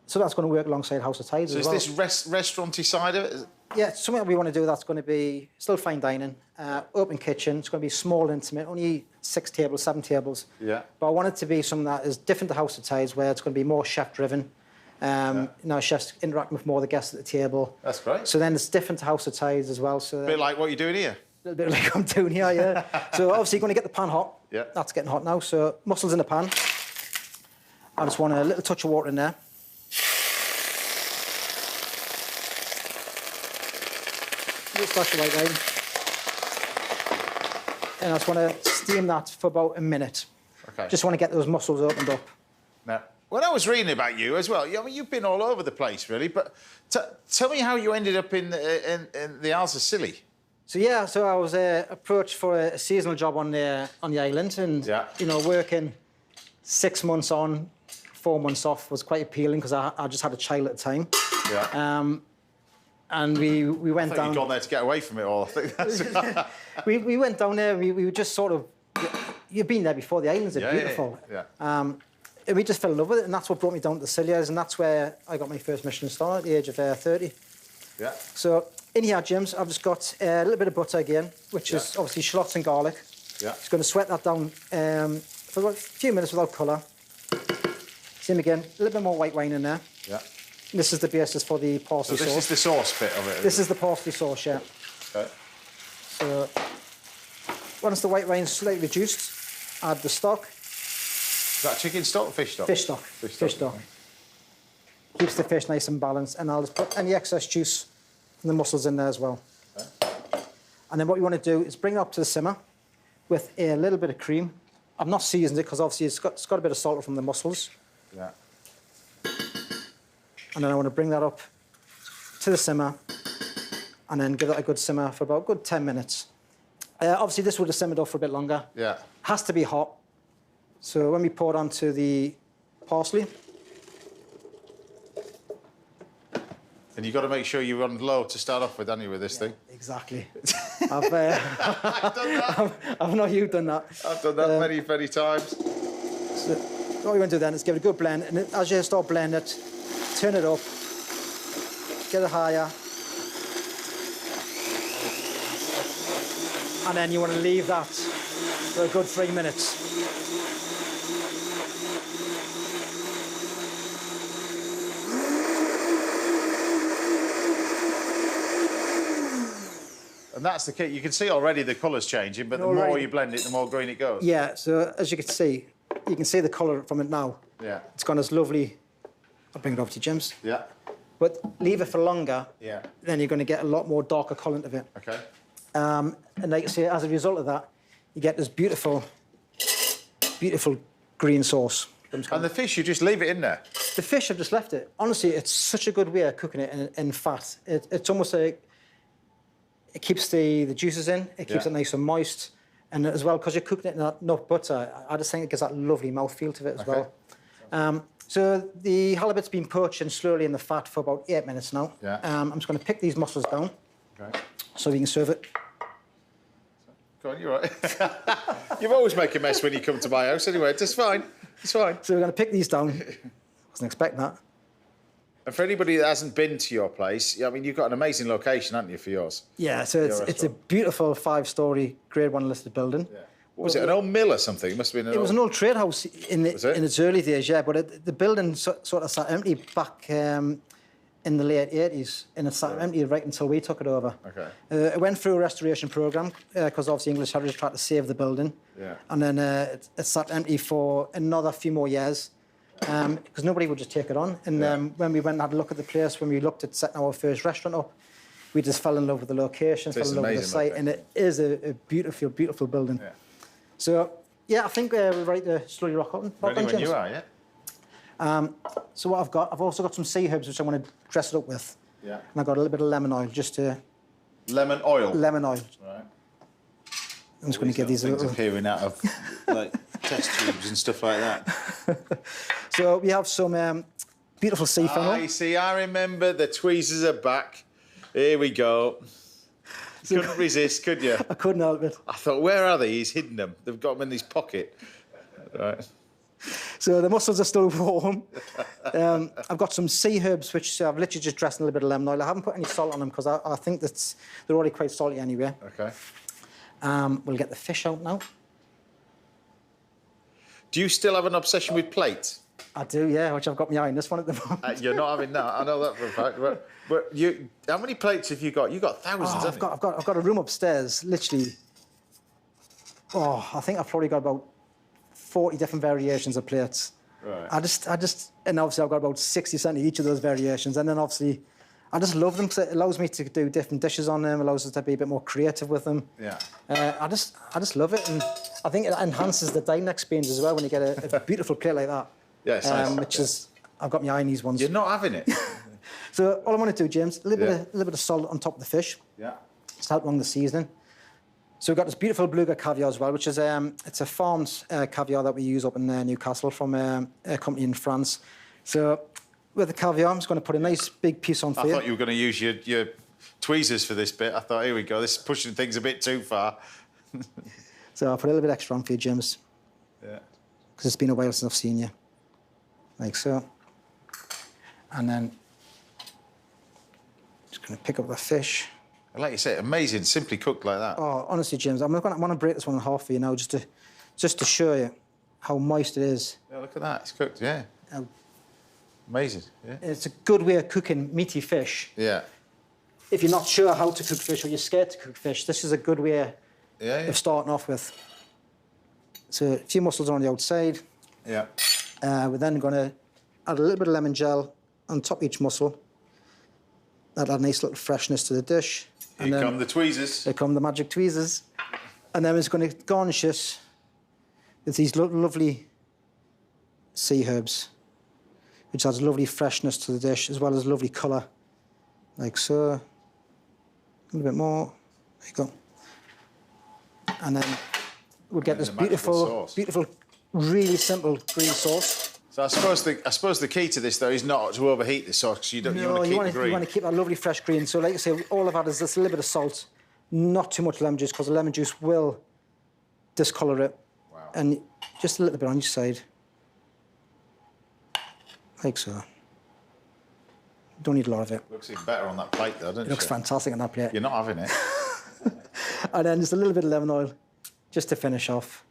So that's going to work alongside House of Tides as well. So is this restauranty side of it? Yeah, something that we want to do that's going to be still fine dining, open kitchen. It's going to be small, intimate, only 6 tables, 7 tables. Yeah. But I want it to be something that is different to House of Tides, where it's going to be more chef-driven. Chefs interacting with more of the guests at the table. That's great. So then it's different to House of Tides as well. So a bit like what you're doing here. A little bit like I'm doing here, yeah. So obviously you're going to get the pan hot. Yeah. That's getting hot now. So mussels in the pan. I just want a little touch of water in there. Little splash of white wine. And I just want to steam that for about a minute. Okay. Just want to get those mussels opened up. Now, when I was reading about you as well, I mean, you've been all over the place, really. But tell me how you ended up in the Isles of Scilly. So yeah, so I was approached for a seasonal job on the island, and working 6 months on, 4 months off was quite appealing because I just had a child at the time. Yeah. And we went down. You'd gone there to get away from it all. I think that's... we went down there. We were just sort of. You've been there before. The islands are beautiful. Yeah. And we just fell in love with it, and that's what brought me down to the Scillies, and that's where I got my first Michelin star at the age of 30. Yeah. So in here, James, I've just got a little bit of butter again, which is obviously shallots and garlic. Yeah. Just going to sweat that down for about a few minutes without colour. Same again, a little bit more white wine in there. Yeah. This is the basis for the parsley sauce. So this is the sauce bit of it? This is the parsley sauce, yeah. Okay. So once the white wine's slightly reduced, add the stock. Is that chicken stock or fish stock? Fish stock. Fish stock. Keeps the fish nice and balanced, and I'll just put any excess juice from the mussels in there as well. Okay. And then what you want to do is bring it up to the simmer with a little bit of cream I've not seasoned it because obviously it's got a bit of salt from the mussels. Yeah. And then I want to bring that up to the simmer and then give that a good simmer for about a good 10 minutes. Obviously, this would have simmered off for a bit longer. Yeah. Has to be hot. So when we pour it onto the parsley. And you've got to make sure you run low to start off with, haven't you, with this thing? Exactly. I've done that. I've not you've done that. I've done that many, many times. So what you want to do then is give it a good blend, and as you start blending it, turn it up, get it higher, and then you want to leave that for a good 3 minutes. And that's the key. You can see already the colour's changing, but the more you blend it, the more green it goes. Yeah, so as you can see the colour from it now. Yeah. It's gone as lovely. I'll bring it over to you, James. Yeah. But leave it for longer. Yeah. Then you're going to get a lot more darker colour into it. Okay. And like you see, as a result of that, you get this beautiful, beautiful green sauce. And the fish, you just leave it in there? The fish, I've just left it. Honestly, it's such a good way of cooking it in fat. It's almost like it keeps the juices in, it keeps it nice and moist. And as well, because you're cooking it in that nut butter, I just think it gives that lovely mouthfeel to it as well. So the halibut's been poaching slowly in the fat for about 8 minutes now. Yeah. I'm just going to pick these mussels down Okay. so we can serve it. Go on, you're right. You always make a mess when you come to my house anyway. It's fine. It's fine. So we're going to pick these down. Wasn't expecting that. And for anybody that hasn't been to your place, I mean, you've got an amazing location, haven't you, for yours? Yeah, so it's a beautiful 5-storey Grade 1 listed building. Yeah. What was it, an old mill or something? It must have been It was an old trade house in its early days, yeah, but the building sort of sat empty back in the late 80s, and it sat empty right until we took it over. Okay. It went through a restoration programme, because obviously English Heritage tried to save the building. Yeah. And then it sat empty for another few more years, because nobody would just take it on. And when we went and had a look at the place, when we looked at setting our first restaurant up, we just fell in love with the location, fell in love with the site, and it is a beautiful, beautiful building. Yeah. So, yeah, I think we're ready to slowly rock on. Ready when you are, yeah. So what I've also got some sea herbs which I want to dress it up with. Yeah. And I've got a little bit of lemon oil just to... Lemon oil? Lemon oil. Right. I'm just going to give these a little... appearing out of, like, test tubes and stuff like that. So we have some beautiful sea fennel. You see, I remember the tweezers are back. Here we go. Couldn't resist, could you? I couldn't help it. I thought, where are they? He's hidden them. They've got them in his pocket. Right. So the mussels are still warm. I've got some sea herbs, which I've literally just dressed in a little bit of lemon oil. I haven't put any salt on them because I think they're already quite salty anyway. Okay. We'll get the fish out now. Do you still have an obsession with plates? I do, yeah, which I've got behind this one at the moment. You're not having that. I know that for a fact. But how many plates have you got? You've got thousands, haven't you? I've got a room upstairs, literally. Oh, I think I've probably got about 40 different variations of plates. Right. I just, and obviously I've got about 60% of each of those variations, and then obviously I just love them because it allows me to do different dishes on them, allows us to be a bit more creative with them. Yeah. I just love it, and I think it enhances the dining experience as well when you get a beautiful plate like that. Yes, nice. Which is, I've got my eye on these ones. You're not having it. So all I want to do, James, a little bit of salt on top of the fish. Yeah. Just help along the seasoning. So we've got this beautiful beluga caviar as well, which is it's a farmed caviar that we use up in Newcastle from a company in France. So with the caviar, I'm just going to put a nice big piece on for you. I thought you were going to use your tweezers for this bit. I thought, here we go, this is pushing things a bit too far. So I'll put a little bit extra on for you, James. Yeah. Because it's been a while since I've seen you. Like so. And then just going to pick up the fish. Like you say, amazing, simply cooked like that. Oh, honestly, James, I want to break this one in half for you now, just to show you how moist it is. Yeah, look at that, it's cooked, yeah. Amazing, yeah. It's a good way of cooking meaty fish. Yeah. If you're not sure how to cook fish or you're scared to cook fish, this is a good way of starting off with. So a few mussels on the outside. Yeah. We're then going to add a little bit of lemon gel on top of each mussel. That'll add a nice little freshness to the dish. Here come the tweezers. Here come the magic tweezers. And then we're going to garnish this It's these lovely sea herbs, which adds lovely freshness to the dish, as well as lovely colour, like so. A little bit more. There you go. And then we'll get this beautiful, really simple green sauce. So I suppose the key to this, though, is not to overheat this sauce, because you want to keep the green. You want to keep that lovely fresh green. So, like I say, all I've had is just a little bit of salt, not too much lemon juice, because the lemon juice will discolour it. Wow. And just a little bit on each side. Like so. Don't need a lot of it. Looks even better on that plate, though, doesn't it? It looks fantastic on that plate. You're not having it. And then just a little bit of lemon oil, just to finish off.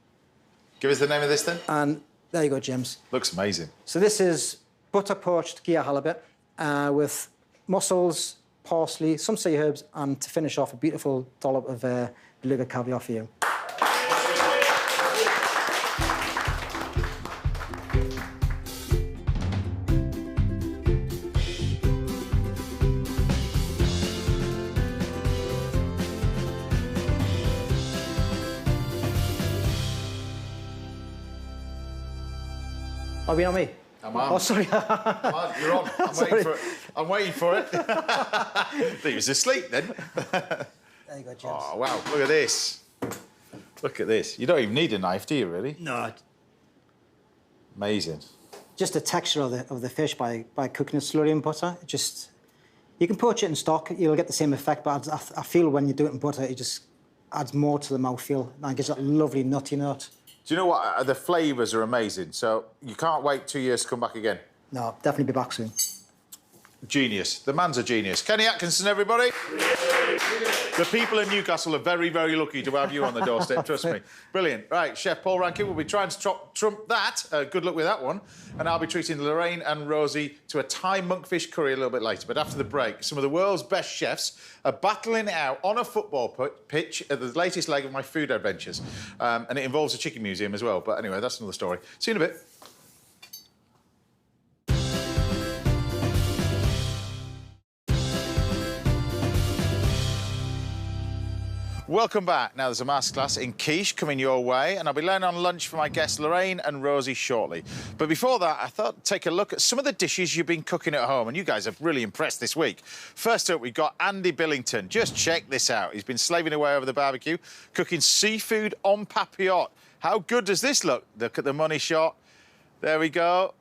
Give us the name of this, then. And there you go, James. Looks amazing. So this is butter poached Gia halibut with mussels, parsley, some sea herbs, and to finish off, a beautiful dollop of beluga caviar for you. Are we on me? I'm on. Oh, sorry. Come on, you're on. I'm waiting for it. I think he was asleep then. There you go, James. Oh, wow. Look at this. Look at this. You don't even need a knife, do you, really? No. Amazing. Just the texture of the fish by cooking it slowly in butter. You can poach it in stock, you'll get the same effect, but I feel when you do it in butter, it just adds more to the mouthfeel and gives that lovely nutty note. Do you know what? The flavours are amazing, so you can't wait 2 years to come back again. No, definitely be back soon. Genius. The man's a genius. Kenny Atkinson, everybody. The people in Newcastle are very, very lucky to have you on the doorstep, trust me. Brilliant. Right, Chef Paul Rankin will be trying to trump that. Good luck with that one. And I'll be treating Lorraine and Rosie to a Thai monkfish curry a little bit later. But after the break, some of the world's best chefs are battling it out on a football pitch at the latest leg of my food adventures. And it involves a chicken museum as well. But anyway, that's another story. See you in a bit. Welcome back. Now, there's a masterclass in quiche coming your way, and I'll be laying on lunch for my guests Lorraine and Rosie shortly. But before that, I thought I'd take a look at some of the dishes you've been cooking at home, and you guys have really impressed this week. First up, we've got Andy Billington. Just check this out. He's been slaving away over the barbecue, cooking seafood en papillote. How good does this look? Look at the money shot. There we go.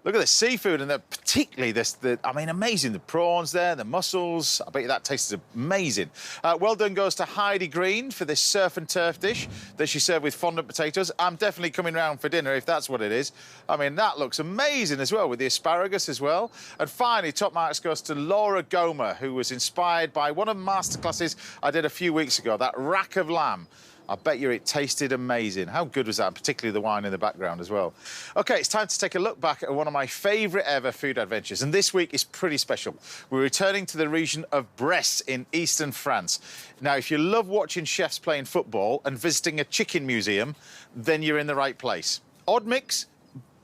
Look at the seafood, and particularly I mean, amazing. The prawns there, the mussels. I bet you that tastes amazing. Well done goes to Heidi Green for this surf and turf dish that she served with fondant potatoes. I'm definitely coming round for dinner if that's what it is. I mean, that looks amazing as well, with the asparagus as well. And finally, top marks goes to Laura Gomer, who was inspired by one of the masterclasses I did a few weeks ago, that rack of lamb. I bet you it tasted amazing. How good was that? Particularly the wine in the background as well. OK, it's time to take a look back at one of my favourite ever food adventures. And this week is pretty special. We're returning to the region of Brest in eastern France. Now, if you love watching chefs playing football and visiting a chicken museum, then you're in the right place. Odd mix,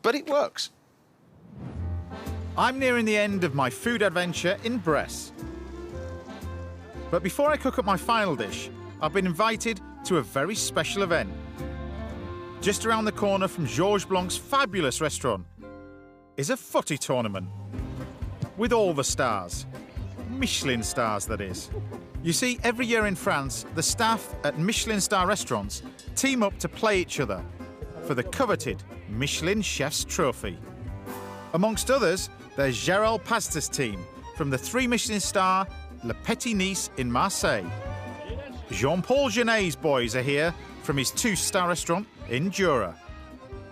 but it works. I'm nearing the end of my food adventure in Brest. But before I cook up my final dish, I've been invited to a very special event. Just around the corner from Georges Blanc's fabulous restaurant is a footy tournament with all the stars. Michelin stars, that is. You see, every year in France, the staff at Michelin star restaurants team up to play each other for the coveted Michelin Chef's Trophy. Amongst others, there's Gérald Pasta's team from the 3 Michelin star Le Petit Nice in Marseille. Jean-Paul Genet's boys are here from his 2-star restaurant in Jura.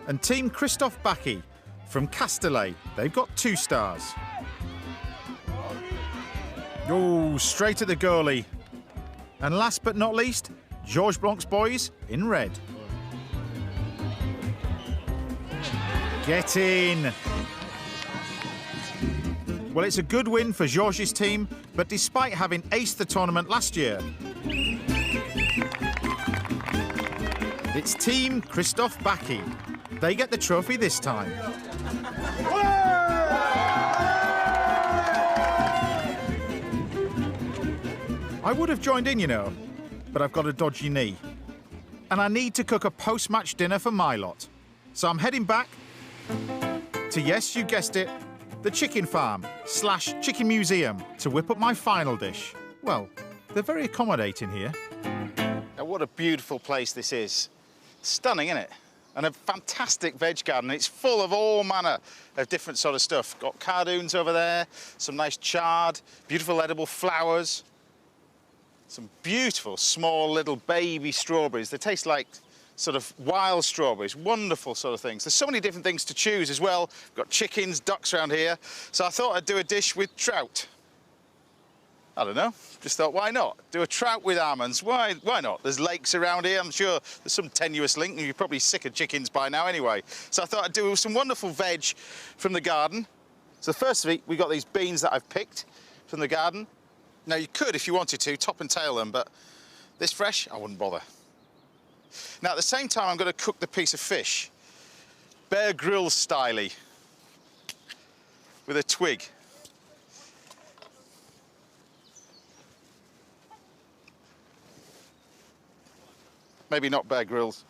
And Team Christophe Bacchi from Castellet, they've got 2 stars. Oh, straight at the goalie. And last but not least, Georges Blanc's boys in red. Get in! Well, it's a good win for Georges' team, but despite having aced the tournament last year, it's Team Christophe Bacchi. They get the trophy this time. I would have joined in, you know, but I've got a dodgy knee. and I need to cook a post-match dinner for my lot. So I'm heading back to, yes, you guessed it, the chicken farm / chicken museum to whip up my final dish. Well, they're very accommodating here. Now, what a beautiful place this is. Stunning, isn't it? And a fantastic veg garden. It's full of all manner of different sort of stuff. Got cardoons over there, some nice chard, beautiful edible flowers, some beautiful small little baby strawberries. They taste like sort of wild strawberries, wonderful sort of things. There's so many different things to choose as well. We've got chickens, ducks around here. So I thought I'd do a dish with trout. I don't know, just thought, why not? Do a trout with almonds, why not? There's lakes around here, I'm sure there's some tenuous link, you're probably sick of chickens by now anyway. So I thought I'd do some wonderful veg from the garden. So first of all, we got these beans that I've picked from the garden. Now you could, if you wanted to, top and tail them, but this fresh, I wouldn't bother. Now at the same time, I'm going to cook the piece of fish, Bear Grylls style-y, with a twig. Maybe not Bear Grylls.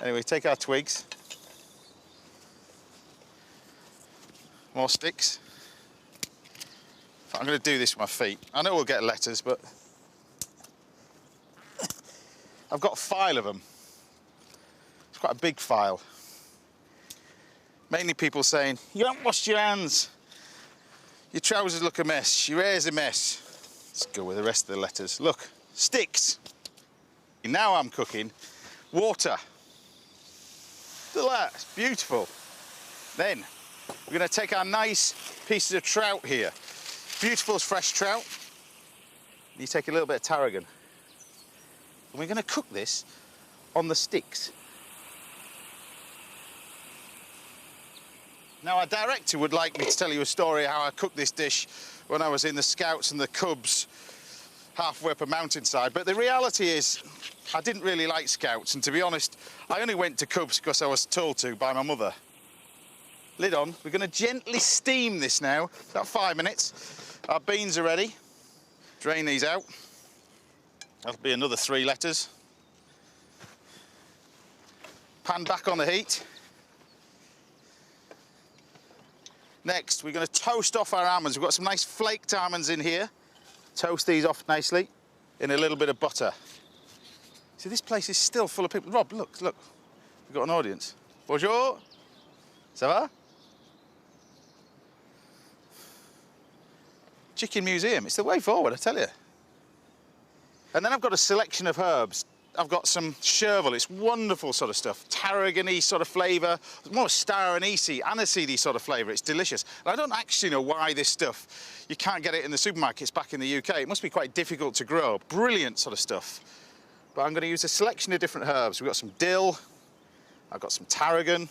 Anyway, take our twigs. More sticks. I'm going to do this with my feet. I know we'll get letters, but I've got a file of them. It's quite a big file. Mainly people saying, you haven't washed your hands. Your trousers look a mess. Your hair's a mess. Let's go with the rest of the letters. Look, sticks. Now I'm cooking water. Look at that, it's beautiful. Then we're going to take our nice pieces of trout here. Beautiful fresh trout. You take a little bit of tarragon. And we're going to cook this on the sticks. Now, our director would like me to tell you a story how I cooked this dish when I was in the Scouts and the Cubs halfway up a mountainside, but the reality is I didn't really like Scouts, and to be honest, I only went to Cubs because I was told to by my mother. Lid on. We're going to gently steam this now, about 5 minutes. Our beans are ready. Drain these out. That'll be another 3 letters. Pan back on the heat. Next, we're going to toast off our almonds. We've got some nice flaked almonds in here. Toast these off nicely in a little bit of butter. See, this place is still full of people. Rob, look. We've got an audience. Bonjour. Ça va? Chicken museum. It's the way forward, I tell you. And then I've got a selection of herbs. I've got some chervil, it's wonderful sort of stuff. Tarragon-y sort of flavour, more star anise-y, aniseedy sort of flavour. It's delicious. And I don't actually know why this stuff, you can't get it in the supermarkets back in the UK. It must be quite difficult to grow. Brilliant sort of stuff. But I'm going to use a selection of different herbs. We've got some dill, I've got some tarragon,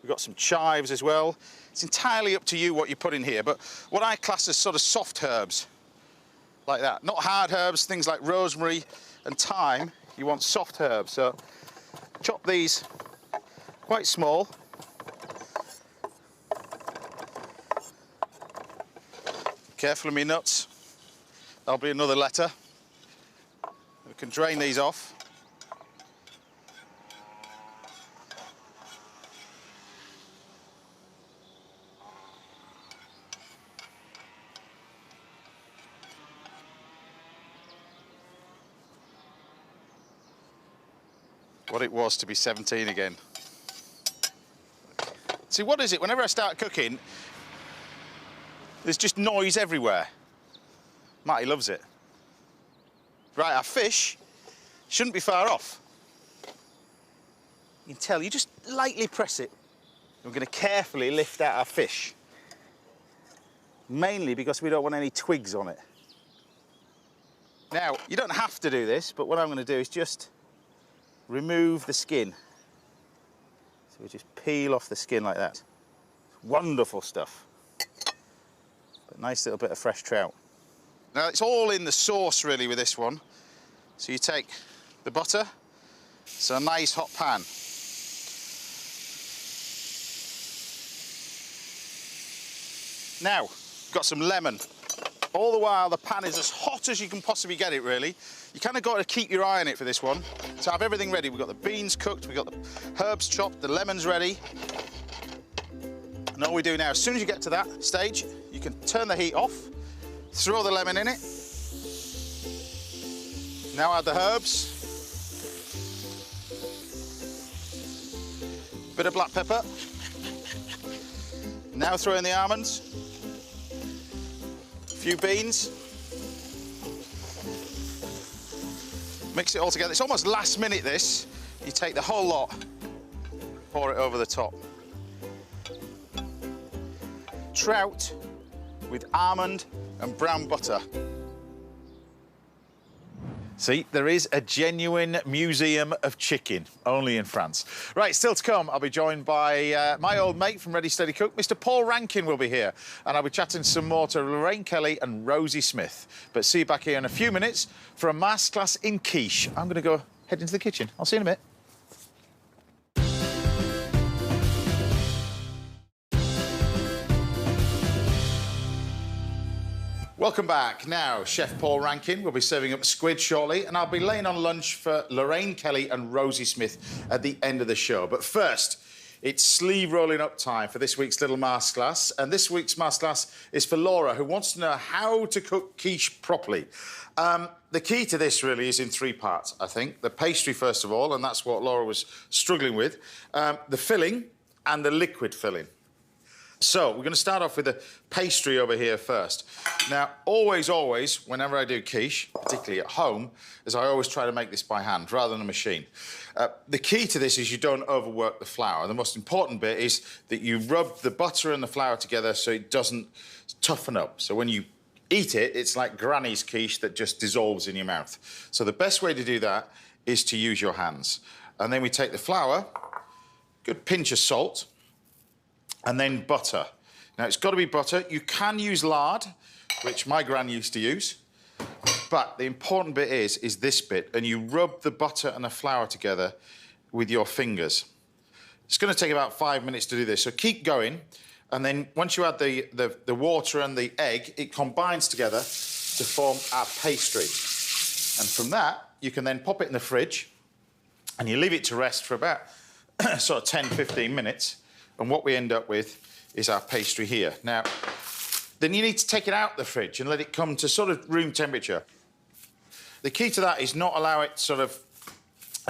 we've got some chives as well. It's entirely up to you what you put in here, but what I class as sort of soft herbs, like that. Not hard herbs, things like rosemary and thyme. You want soft herbs, so chop these quite small. Careful of me nuts. That'll be another letter. We can drain these off. What it was to be 17 again. See, what is it? Whenever I start cooking, there's just noise everywhere. Matty loves it. Right, our fish shouldn't be far off. You can tell, you just lightly press it. We're going to carefully lift out our fish. Mainly because we don't want any twigs on it. Now, you don't have to do this, but what I'm going to do is just remove the skin. So we just peel off the skin like that. Wonderful stuff. But nice little bit of fresh trout. Now it's all in the sauce really with this one. So you take the butter, so a nice hot pan. Now, got some lemon. All the while, the pan is as hot as you can possibly get it, really. You kind of got to keep your eye on it for this one. So have everything ready. We've got the beans cooked, we've got the herbs chopped, the lemon's ready. And all we do now, as soon as you get to that stage, you can turn the heat off, throw the lemon in it. Now add the herbs. Bit of black pepper. Now throw in the almonds. A few beans. Mix it all together. It's almost last minute, this. You take the whole lot, pour it over the top. Trout with almond and brown butter. See, there is a genuine museum of chicken, only in France. Right, still to come, I'll be joined by my old mate from Ready Steady Cook, Mr. Paul Rankin will be here, and I'll be chatting some more to Lorraine Kelly and Rosie Smith. But see you back here in a few minutes for a masterclass in quiche. I'm going to go head into the kitchen. I'll see you in a minute. Welcome back. Now, Chef Paul Rankin will be serving up squid shortly, and I'll be laying on lunch for Lorraine Kelly and Rosie Smith at the end of the show. But first, it's sleeve rolling up time for this week's little masterclass, and this week's masterclass is for Laura, who wants to know how to cook quiche properly. The key to this really is in three parts, I think. The pastry, first of all, and that's what Laura was struggling with, the filling and the liquid filling. So we're going to start off with the pastry over here first. Now, always, whenever I do quiche, particularly at home, is I always try to make this by hand rather than a machine. The key to this is you don't overwork the flour. The most important bit is that you rub the butter and the flour together so it doesn't toughen up. So when you eat it, it's like Granny's quiche that just dissolves in your mouth. So the best way to do that is to use your hands. And then we take the flour, good pinch of salt, and then butter. Now, it's got to be butter. You can use lard, which my gran used to use, but the important bit is this bit, and you rub the butter and the flour together with your fingers. It's going to take about 5 minutes to do this, so keep going, and then once you add the water and the egg, it combines together to form our pastry. And from that, you can then pop it in the fridge, and you leave it to rest for about sort of 10, 15 minutes, and what we end up with is our pastry here. Now, then you need to take it out the fridge and let it come to sort of room temperature. The key to that is not allow it sort of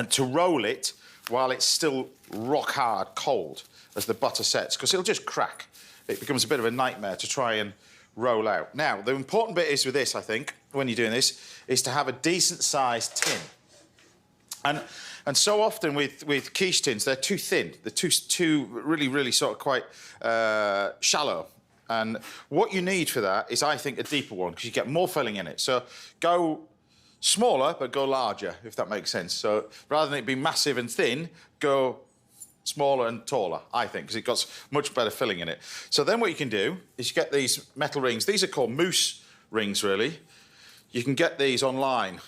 to roll it while it's still rock hard cold as the butter sets, because it'll just crack. It becomes a bit of a nightmare to try and roll out. Now, the important bit is with this, I think, when you're doing this, is to have a decent-sized tin. And so often with quiche tins, they're too thin. They're too really sort of quite shallow. And what you need for that is, I think, a deeper one, because you get more filling in it. So go smaller, but go larger, if that makes sense. So rather than it be massive and thin, go smaller and taller, I think, because it got much better filling in it. So then what you can do is you get these metal rings. These are called mousse rings, really. You can get these online.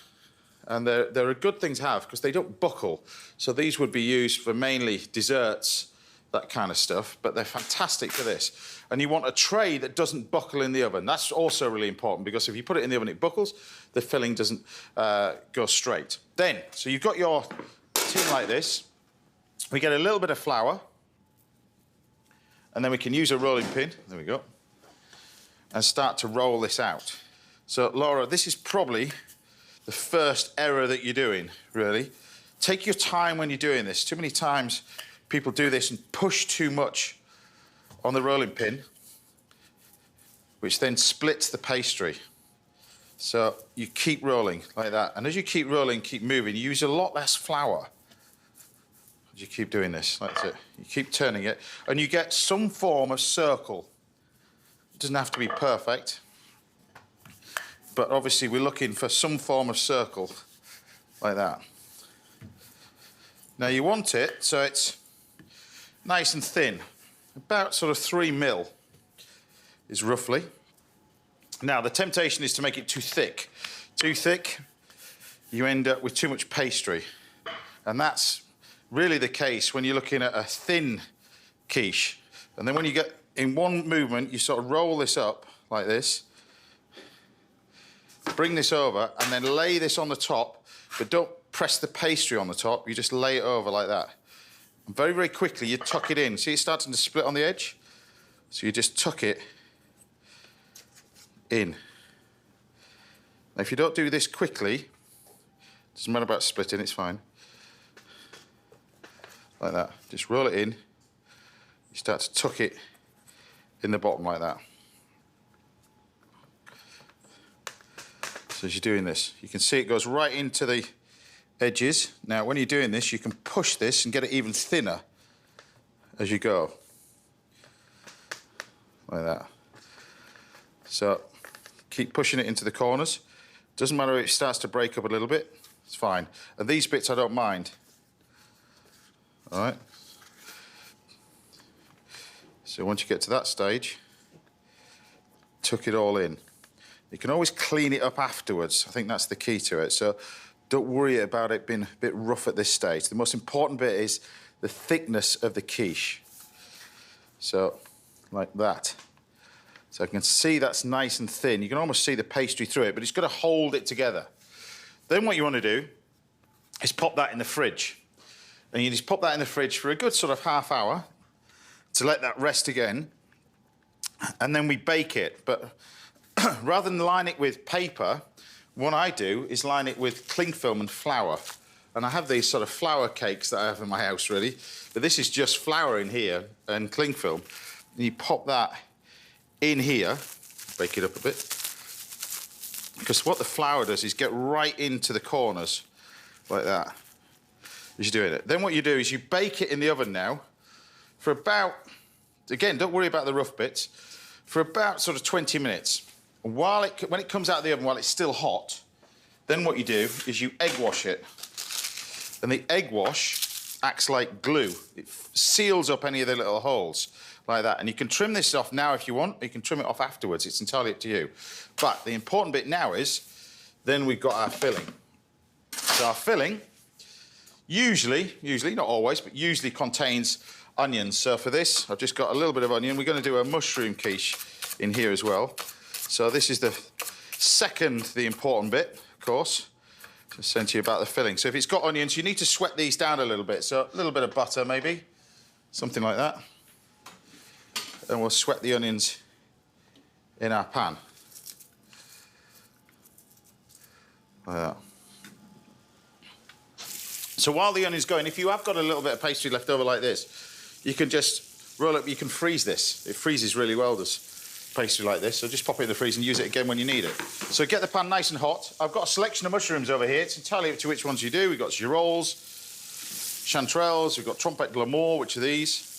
And they're a good thing to have because they don't buckle. So these would be used for mainly desserts, that kind of stuff, but they're fantastic for this. And you want a tray that doesn't buckle in the oven. That's also really important because if you put it in the oven, it buckles, the filling doesn't go straight. Then, so you've got your tin like this. We get a little bit of flour, and then we can use a rolling pin, there we go, and start to roll this out. So, Laura, this is probably the first error that you're doing, really. Take your time when you're doing this. Too many times people do this and push too much on the rolling pin, which then splits the pastry. So you keep rolling like that. And as you keep rolling, keep moving, you use a lot less flour. As you keep doing this, that's it. You keep turning it, and you get some form of circle. It doesn't have to be perfect. But obviously we're looking for some form of circle, like that. Now you want it so it's nice and thin, about sort of 3 mil is roughly. Now the temptation is to make it too thick. Too thick, you end up with too much pastry. And that's really the case when you're looking at a thin quiche. And then when you get in one movement, you sort of roll this up like this, bring this over, and then lay this on the top, but don't press the pastry on the top, you just lay it over like that. And very, very quickly, you tuck it in. See it's starting to split on the edge? So you just tuck it in. Now, if you don't do this quickly, doesn't matter about splitting, it's fine. Like that. Just roll it in. You start to tuck it in the bottom like that. So as you're doing this, you can see it goes right into the edges. Now, when you're doing this, you can push this and get it even thinner as you go. Like that. So keep pushing it into the corners. Doesn't matter if it starts to break up a little bit, it's fine. And these bits I don't mind. All right. So once you get to that stage, tuck it all in. You can always clean it up afterwards. I think that's the key to it. So don't worry about it being a bit rough at this stage. The most important bit is the thickness of the quiche. So, like that. So I can see that's nice and thin. You can almost see the pastry through it, but it's got to hold it together. Then what you want to do is pop that in the fridge. And you just pop that in the fridge for a good sort of half hour to let that rest again. And then we bake it. But rather than line it with paper, what I do is line it with cling film and flour. And I have these sort of flour cakes that I have in my house, really. But this is just flour in here and cling film. And you pop that in here, bake it up a bit. Because what the flour does is get right into the corners, like that, as you're doing it. Then what you do is you bake it in the oven now for about, again, don't worry about the rough bits, for about sort of 20 minutes. When it comes out of the oven, while it's still hot, then what you do is you egg wash it. And the egg wash acts like glue. It seals up any of the little holes, like that. And you can trim this off now if you want, or you can trim it off afterwards. It's entirely up to you. But the important bit now is, then we've got our filling. So our filling, usually, not always, but usually contains onions. So for this, I've just got a little bit of onion. We're going to do a mushroom quiche in here as well. So this is the important bit, of course. Just saying to you about the filling. So if it's got onions, you need to sweat these down a little bit. So a little bit of butter, maybe, something like that. And we'll sweat the onions in our pan. Like that. So while the onion's going, if you have got a little bit of pastry left over like this, you can just roll up, you can freeze this. It freezes really well, this pastry like this, so just pop it in the freezer and use it again when you need it. So get the pan nice and hot. I've got a selection of mushrooms over here. It's entirely up to which ones you do. We've got girolles, chanterelles, we've got trompette de l'amour, which are these.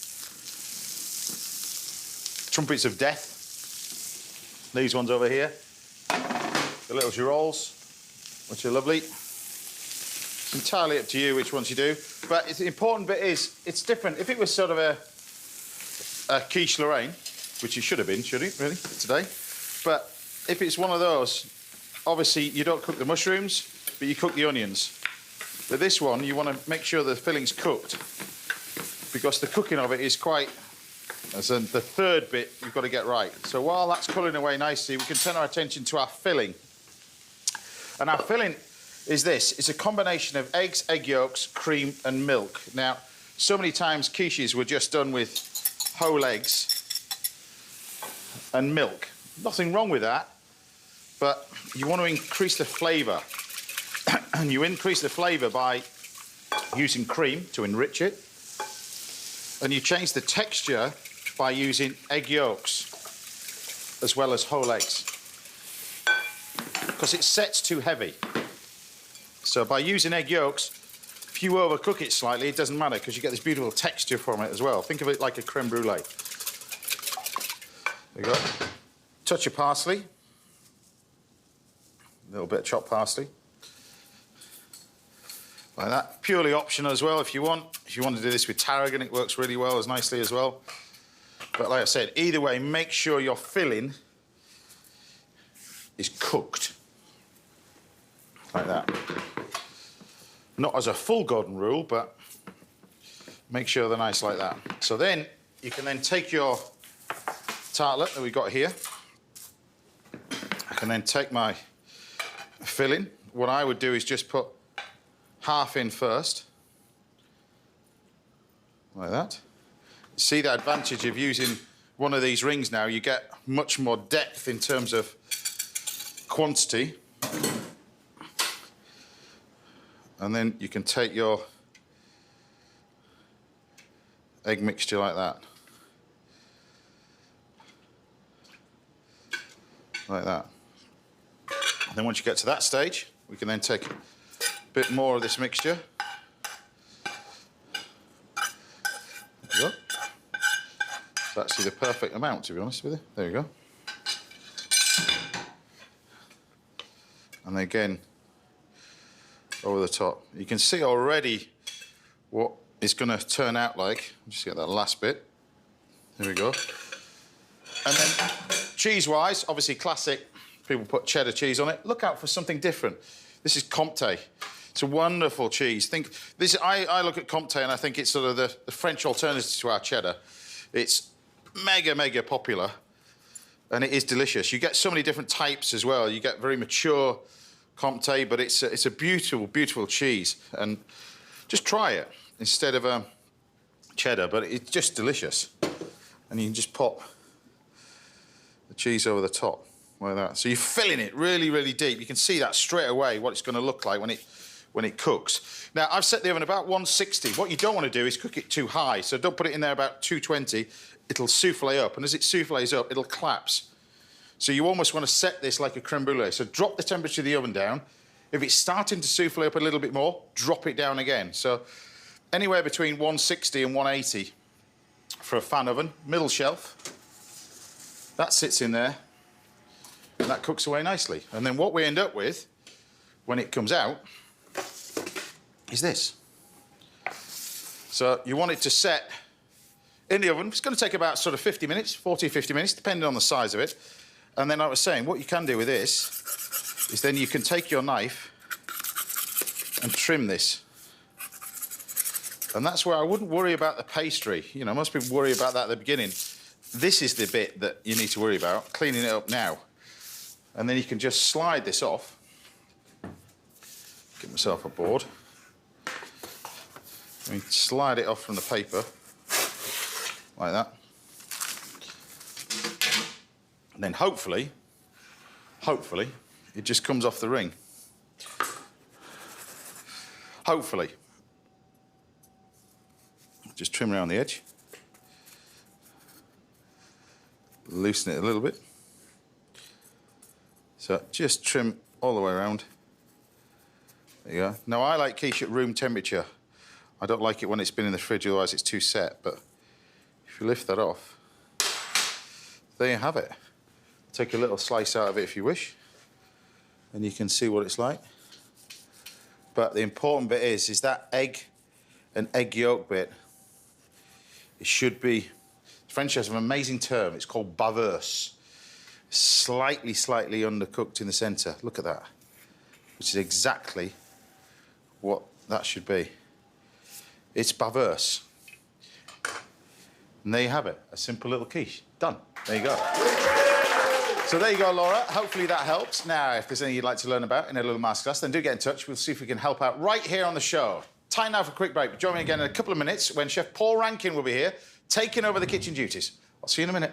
Trumpets of death. These ones over here. The little girolles, which are lovely. It's entirely up to you which ones you do. But the important bit is, it's different. If it was sort of a quiche Lorraine, which it should have been, should it, really, today? But if it's one of those, obviously you don't cook the mushrooms, but you cook the onions. But this one, you want to make sure the filling's cooked, because the cooking of it is quite, as in the third bit you've got to get right. So while that's colouring away nicely, we can turn our attention to our filling. And our filling is this. It's a combination of eggs, egg yolks, cream and milk. Now, so many times quiches were just done with whole eggs and milk. Nothing wrong with that, but you want to increase the flavour. And you increase the flavour by using cream to enrich it. And you change the texture by using egg yolks as well as whole eggs, because it sets too heavy. So by using egg yolks, if you overcook it slightly, it doesn't matter, because you get this beautiful texture from it as well. Think of it like a creme brulee. There you go. Touch of parsley. A little bit of chopped parsley. Like that. Purely optional as well if you want. If you want to do this with tarragon, it works really well, as nicely as well. But like I said, either way, make sure your filling is cooked. Like that. Not as a full golden rule, but make sure they're nice like that. So then, you can then take your tartlet that we've got here. I can then take my filling. What I would do is just put half in first, like that. See the advantage of using one of these rings now? You get much more depth in terms of quantity. And then you can take your egg mixture like that. Like that. And then once you get to that stage, we can then take a bit more of this mixture. There we go. It's actually the perfect amount, to be honest with you. There you go. And again, over the top. You can see already what it's going to turn out like. Just get that last bit. There we go. And then cheese-wise, obviously classic. People put cheddar cheese on it. Look out for something different. This is Comté. It's a wonderful cheese. Think this. I look at Comté and I think it's sort of the French alternative to our cheddar. It's mega, mega popular, and it is delicious. You get so many different types as well. You get very mature Comté, but it's a beautiful, beautiful cheese. And just try it instead of cheddar, but it's just delicious. And you can just pop the cheese over the top like that. So you're filling it really, really deep. You can see that straight away what it's going to look like when it cooks. Now, I've set the oven about 160. What you don't want to do is cook it too high, so don't put it in there about 220. It'll souffle up, and as it souffles up, it'll collapse. So you almost want to set this like a creme brulee. So drop the temperature of the oven down. If it's starting to souffle up a little bit more, drop it down again. So anywhere between 160 and 180 for a fan oven, middle shelf. That sits in there, and that cooks away nicely. And then what we end up with, when it comes out, is this. So you want it to set in the oven. It's going to take about sort of 50 minutes, 40, 50 minutes, depending on the size of it. And then I was saying, what you can do with this is then you can take your knife and trim this. And that's where I wouldn't worry about the pastry. You know, most people worry about that at the beginning. This is the bit that you need to worry about, cleaning it up now. And then you can just slide this off. Get myself a board. I mean, slide it off from the paper, like that. And then hopefully, it just comes off the ring. Hopefully. Just trim around the edge. Loosen it a little bit. So just trim all the way around. There you go. Now, I like quiche at room temperature. I don't like it when it's been in the fridge, otherwise it's too set. But if you lift that off, there you have it. Take a little slice out of it if you wish, and you can see what it's like. But the important bit is that egg and egg yolk bit. It should be, French has an amazing term. It's called baveuse. Slightly undercooked in the centre. Look at that. Which is exactly what that should be. It's baveuse. And there you have it. A simple little quiche. Done. There you go. So there you go, Laura. Hopefully that helps. Now, if there's anything you'd like to learn about in a little masterclass, then do get in touch. We'll see if we can help out right here on the show. Time now for a quick break. But join me again in a couple of minutes when Chef Paul Rankin will be here, taking over the kitchen duties. I'll see you in a minute.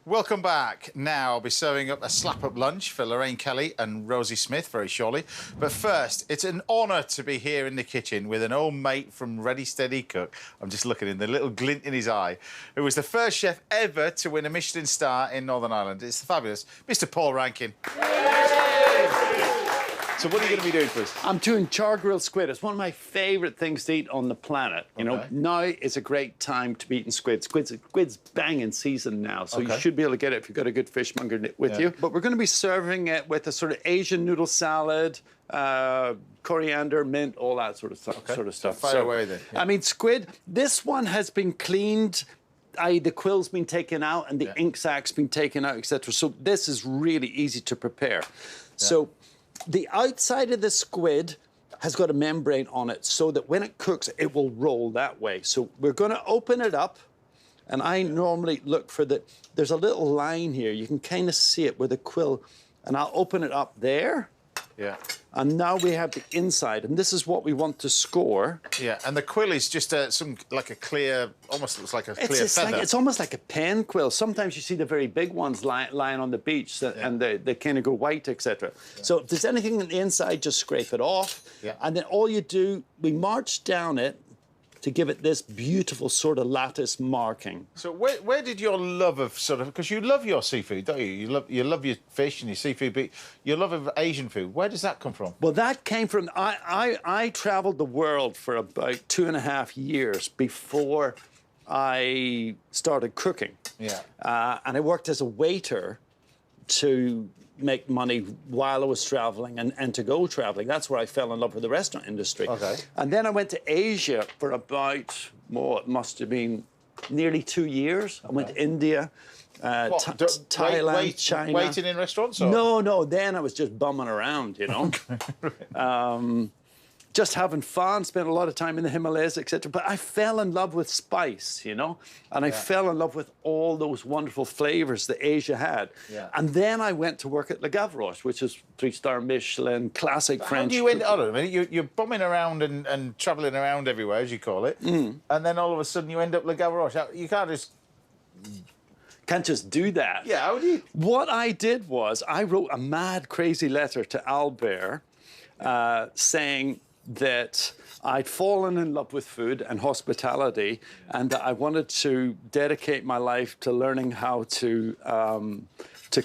Welcome back. Now I'll be serving up a slap-up lunch for Lorraine Kelly and Rosie Smith, very surely. But first, it's an honour to be here in the kitchen with an old mate from Ready Steady Cook. I'm just looking in the little glint in his eye, who was the first chef ever to win a Michelin star in Northern Ireland. It's the fabulous Mr. Paul Rankin. So what are you going to be doing for us? I'm doing char-grilled squid. It's one of my favourite things to eat on the planet. You know, now is a great time to be eating squid. Squid's banging season now, so you should be able to get it if you've got a good fishmonger with you. But we're going to be serving it with a sort of Asian noodle salad, coriander, mint, all that sort of stuff. Fire away then. I mean, squid, this one has been cleaned, i.e. the quill's been taken out and the ink sac's been taken out, etc. So this is really easy to prepare. So the outside of the squid has got a membrane on it so that when it cooks, it will roll that way. So we're going to open it up, and I normally look for there's a little line here. You can kind of see it with a quill, and I'll open it up there. Yeah. And now we have the inside, and this is what we want to score. Yeah, and the quill is just like a clear, almost looks like a clear feather. It's almost like a pen quill. Sometimes you see the very big ones lying on the beach, and they kind of go white, etc. Yeah. So if there's anything on the inside, just scrape it off. Yeah. And then all you do, we march down it to give it this beautiful sort of lattice marking. So where did your love of because you love your seafood, don't you? You love your fish and your seafood, but your love of Asian food, where does that come from? Well, that came from, I travelled the world for about 2.5 years before I started cooking. Yeah. And I worked as a waiter to make money while I was traveling and to go traveling. That's where I fell in love with the restaurant industry. Okay. And then I went to Asia for about, it must have been nearly 2 years. I went to India, Thailand, China. Waiting in restaurants? Or? No, then I was just bumming around, you know. Just having fun, spent a lot of time in the Himalayas, etc. But I fell in love with spice, you know, and I fell in love with all those wonderful flavors that Asia had. Yeah. And then I went to work at Le Gavroche, which is 3-star Michelin, classic French. How do you end up? I mean, you're bumming around and travelling around everywhere, as you call it, and then all of a sudden you end up Le Gavroche. You can't just do that. Yeah, how do you? What I did was I wrote a mad, crazy letter to Albert saying that I'd fallen in love with food and hospitality, and that I wanted to dedicate my life to learning how to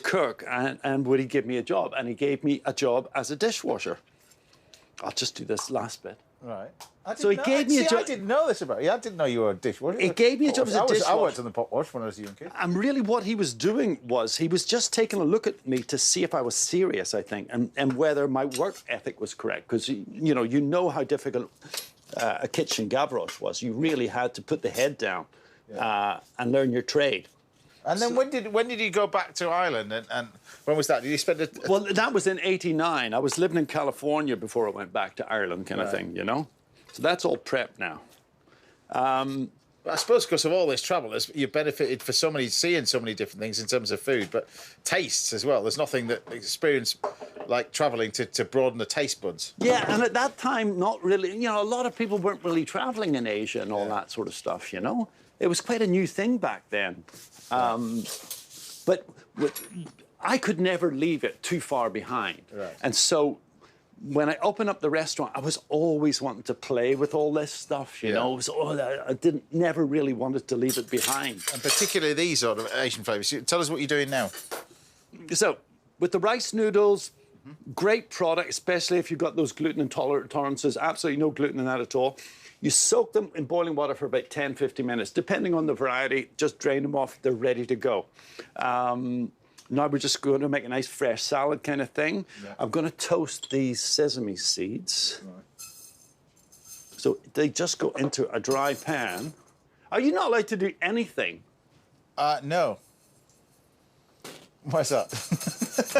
cook, and would he give me a job? And he gave me a job as a dishwasher. I'll just do this last bit. Right. So he gave me a job. I didn't know this about you. I didn't know you were a dishwasher. He gave me a job as a dishwasher. I worked on the pot wash when I was a young kid. And really what he was doing was he was just taking a look at me to see if I was serious, I think, and whether my work ethic was correct. Because, you know how difficult a kitchen Gavroche was. You really had to put the head down and learn your trade. And then when did you go back to Ireland, and when was that? Did you spend Well, that was in '89. I was living in California before I went back to Ireland, kind of thing, you know? So that's all prepped now. I suppose because of all this travel, you benefited for seeing so many different things in terms of food, but tastes as well. There's nothing that experience like travelling to broaden the taste buds. Yeah, and at that time, not really. You know, a lot of people weren't really travelling in Asia and all that sort of stuff, you know? It was quite a new thing back then. But I could never leave it too far behind. Right. And so when I opened up the restaurant, I was always wanting to play with all this stuff, you know. I never really wanted to leave it behind. And particularly these sort of Asian flavours. Tell us what you're doing now. So with the rice noodles, great product, especially if you've got those gluten intolerances, absolutely no gluten in that at all. You soak them in boiling water for about 10, 15 minutes. Depending on the variety, just drain them off. They're ready to go. Now we're just going to make a nice fresh salad kind of thing. Yeah. I'm going to toast these sesame seeds. Right. So they just go into a dry pan. Are you not allowed to do anything? No. Why's that?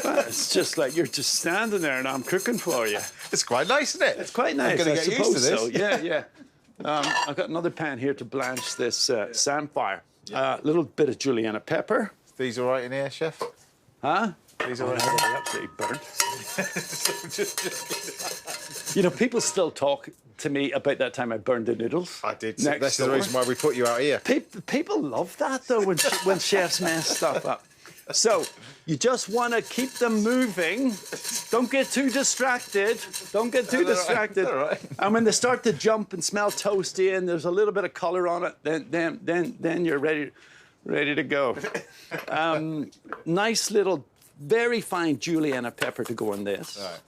Well, it's just like you're just standing there and I'm cooking for you. It's quite nice, isn't it? It's quite nice. I'm going to get used to this. So. Yeah. I've got another pan here to blanch this samphire. A little bit of juliana pepper. These all right in here, chef? Huh? These all right? They're absolutely burnt. You know, people still talk to me about that time I burned the noodles. I did. That's the reason why we put you out here. People love that, though, when chefs mess stuff up. So you just want to keep them moving. Don't get too distracted. Don't get too distracted. All right. And when they start to jump and smell toasty and there's a little bit of colour on it, then you're ready to go. Nice little, very fine juliana pepper to go in this. All right.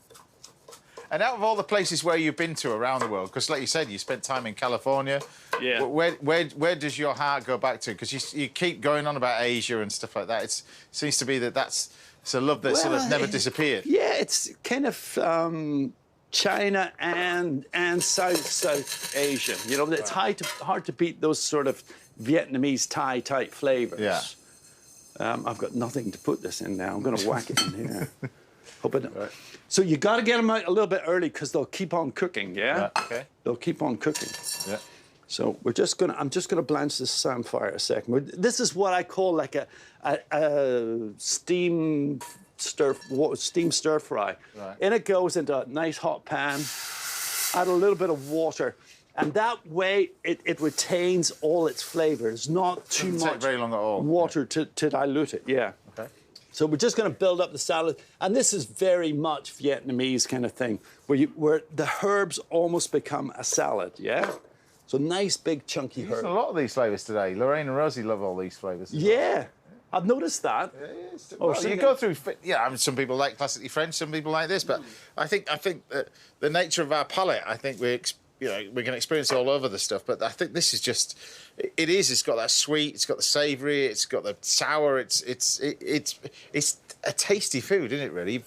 And out of all the places where you've been to around the world, because like you said, you spent time in California. Yeah. Where does your heart go back to? Because you keep going on about Asia and stuff like that. It seems to be that's a love that sort of never disappeared. Yeah, it's kind of China and South Asia. You know, it's hard to beat those sort of Vietnamese Thai type flavours. Yeah. I've got nothing to put this in now. I'm going to whack it in here. Hope it. Right. So you got to get them out a little bit early because they'll keep on cooking. Yeah. Okay. They'll keep on cooking. Yeah. So I'm just gonna blanch this samphire a second. This is what I call like a steam stir fry. Right. In it goes into a nice hot pan. Add a little bit of water, and that way it retains all its flavors. Not too much. Take very long at all. Water to dilute it. Yeah. Okay. So we're just going to build up the salad, and this is very much Vietnamese kind of thing, where the herbs almost become a salad. Yeah. So nice, big, chunky herbs. A lot of these flavours today. Lorraine and Rosie love all these flavours. Yeah, I've noticed that. Well, you go through. Yeah, I mean, some people like classically French, some people like this, but I think that the nature of our palate, I think we can experience all over the stuff. But I think this is just, it is. It's got that sweet. It's got the savoury. It's got the sour. It's a tasty food, isn't it? Really.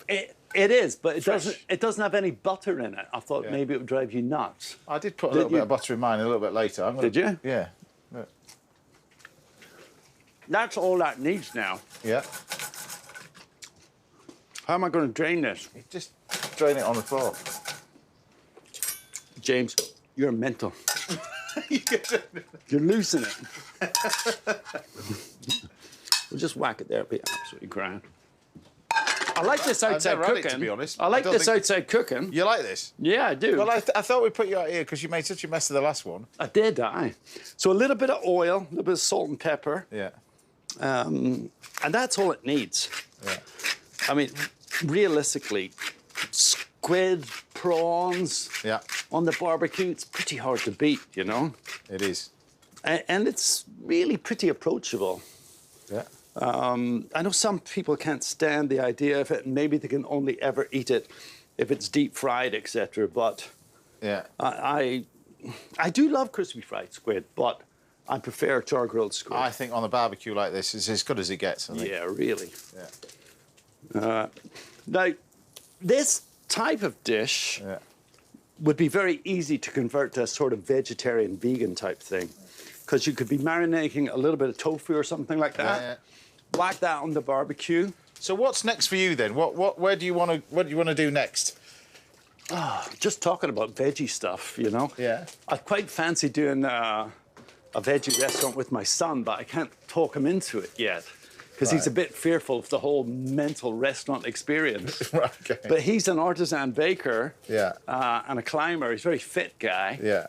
It is, but it doesn't have any butter in it. I thought maybe it would drive you nuts. I did put a little bit of butter in mine a little bit later. Did you? Yeah. That's all that needs now. Yeah. How am I going to drain this? You just drain it on the floor. James, you're mental. You're losing it. We'll just whack it there. It'll be absolutely grand. I like this outside cooking. It, to be honest. I like this outside cooking. You like this? Yeah, I do. Well, I thought we'd put you out here because you made such a mess of the last one. I did, So a little bit of oil, a little bit of salt and pepper. Yeah. And that's all it needs. Yeah. I mean, realistically, squid, prawns on the barbecue, it's pretty hard to beat, you know? It is. And it's really pretty approachable. Yeah. I know some people can't stand the idea of it, and maybe they can only ever eat it if it's deep fried, etc. But yeah, I do love crispy fried squid, but I prefer char-grilled squid. I think on a barbecue like this is as good as it gets. I think. Yeah, really. Yeah. Now, this type of dish would be very easy to convert to a sort of vegetarian, vegan type thing, because you could be marinating a little bit of tofu or something like that. Yeah. Whack that on the barbecue. So what's next for you then? Where do you want to do next? Just talking about veggie stuff, you know. Yeah. I quite fancy doing a veggie restaurant with my son, but I can't talk him into it yet because he's a bit fearful of the whole mental restaurant experience. Okay. But he's an artisan baker. Yeah. And a climber. He's a very fit guy. Yeah.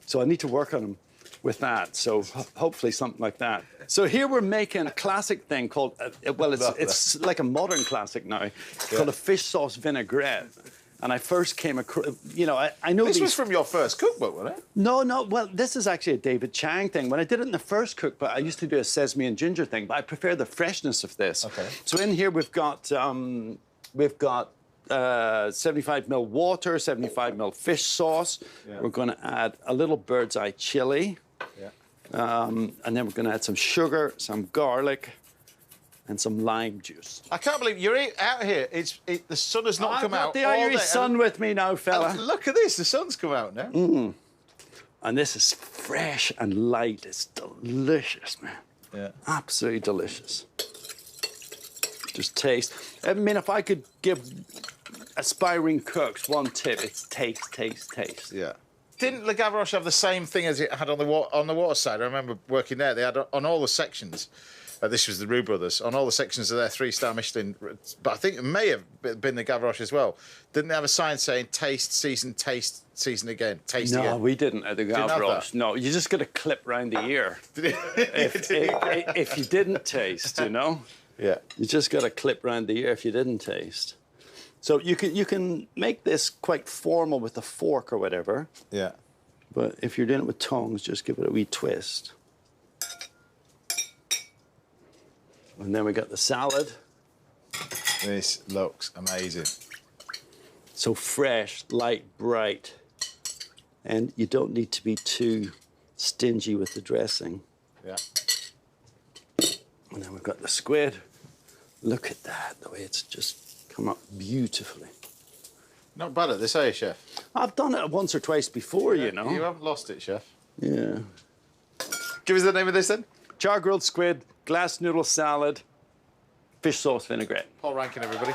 So I need to work on him with that. So hopefully something like that. So here we're making a classic thing called, it's like a modern classic now, called a fish sauce vinaigrette. And I first came across, you know, I know this was from your first cookbook, wasn't it? No, well, this is actually a David Chang thing. When I did it in the first cookbook, I used to do a sesame and ginger thing, but I prefer the freshness of this. Okay. So in here we've got 75 ml water, 75 ml fish sauce. Yeah. We're going to add a little bird's eye chili. Yeah. And then we're going to add some sugar, some garlic, and some lime juice. I can't believe you're out here. The sun has not come out. I've got the Irish sun with me now, fella. Look at this. The sun's come out now. Mm. And this is fresh and light. It's delicious, man. Yeah. Absolutely delicious. Just taste. I mean, if I could give aspiring cooks one tip, it's taste, taste, taste. Yeah. Didn't Le Gavroche have the same thing as it had on the water side? I remember working there. They had on all the sections. This was the Roux brothers. On all the sections of their 3-star Michelin, but I think it may have been the Gavroche as well. Didn't they have a sign saying taste, season again, taste again? No, we didn't at the Gavroche. No, you just got to clip round the ear. if you didn't taste, you know? Yeah. You just got to clip round the ear if you didn't taste. So you can make this quite formal with a fork or whatever. Yeah. But if you're doing it with tongs, just give it a wee twist. And then we got the salad. This looks amazing. So fresh, light, bright. And you don't need to be too stingy with the dressing. Yeah. And then we've got the squid. Look at that, the way it's just come up beautifully. Not bad at this, are you, Chef? I've done it once or twice before, you know. You haven't lost it, Chef. Yeah. Give us the name of this then. Char-grilled squid, glass noodle salad. fish sauce vinaigrette. Paul Rankin, everybody.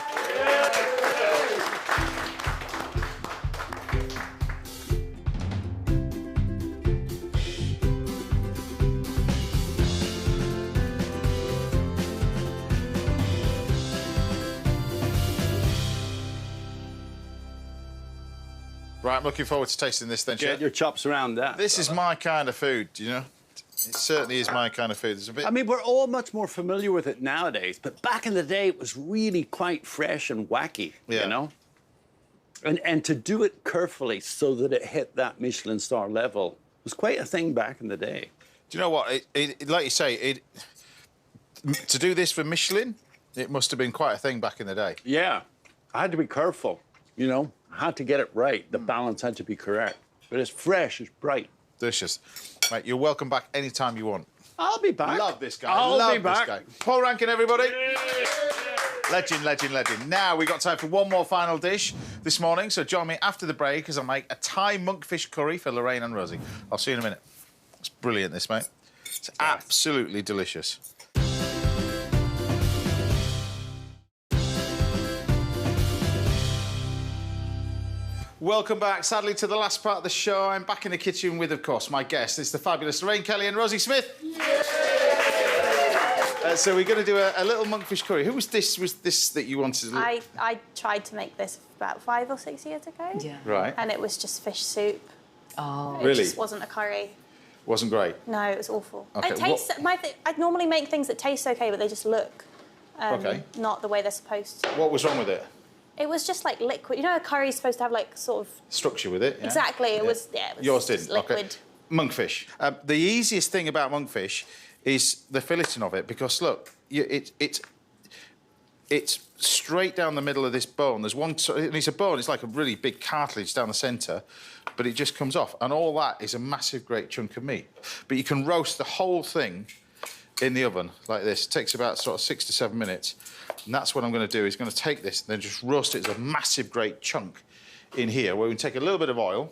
Right, I'm looking forward to tasting this then, Chef. Get your chops around that. This is my kind of food, you know? It certainly is my kind of food. There's a bit... I mean, we're all much more familiar with it nowadays, but back in the day, it was really quite fresh and wacky, you know? And to do it carefully so that it hit that Michelin star level was quite a thing back in the day. Do you know what? Like you say, to do this for Michelin, it must have been quite a thing back in the day. Yeah. I had to be careful, you know? I had to get it right. The balance had to be correct. But it's fresh, it's bright. Delicious. Mate, you're welcome back anytime you want. I'll be back. Love this guy. I'll be back. This guy. Paul Rankin, everybody. Legend, legend, legend. Now, we've got time for one more final dish this morning, so join me after the break as I make a Thai monkfish curry for Lorraine and Rosie. I'll see you in a minute. It's brilliant, this, mate. It's absolutely delicious. Welcome back, sadly, to the last part of the show. I'm back in the kitchen with, of course, my guests. It's the fabulous Lorraine Kelly and Rosie Smith. So we're going to do a little monkfish curry. Who was this? Was this that you wanted to do? I tried to make this about 5 or 6 years ago. Yeah. Right. And it was just fish soup. Oh. Really? It just wasn't a curry. Wasn't great? No, it was awful. Okay, It tastes... I'd normally make things that taste OK, but they just look not the way they're supposed to. What was wrong with it? It was just like liquid. You know, a curry is supposed to have like sort of structure with it. Yeah? Exactly. It was. Yours didn't. Liquid. Okay. Monkfish. The easiest thing about monkfish is the filleting of it because look, it's straight down the middle of this bone. There's one. It's a bone. It's like a really big cartilage down the centre, but it just comes off, and all that is a massive, great chunk of meat. But you can roast the whole thing in the oven like this. It takes about sort of 6 to 7 minutes. And that's what I'm going to do, is going to take this and then just roast it as a massive, great chunk in here, where we can take a little bit of oil.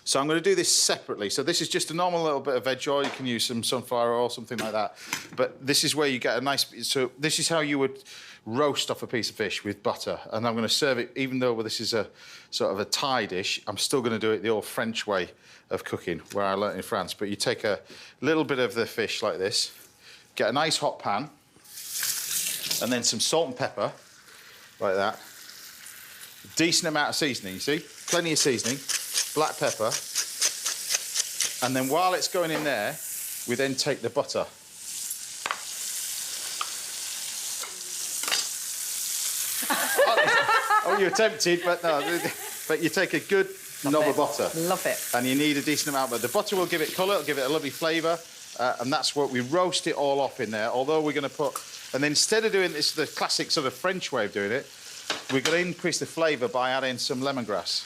So I'm going to do this separately. So this is just a normal little bit of veg oil. You can use some sunflower oil, something like that. But this is where you get a nice... So this is how you would roast off a piece of fish with butter. And I'm going to serve it, even though this is a sort of a Thai dish, I'm still going to do it the old French way of cooking, where I learnt in France. But you take a little bit of the fish like this, get a nice hot pan, and then some salt and pepper, like that. Decent amount of seasoning, you see? Plenty of seasoning, black pepper. And then while it's going in there, we then take the butter. Oh, you're tempted, but no. But you take a good knob of butter. Love it. And you need a decent amount, but the butter will give it colour, it'll give it a lovely flavour. And that's what we roast it all off in there, although we're going to put... And then instead of doing this, the classic sort of French way of doing it, we're going to increase the flavour by adding some lemongrass.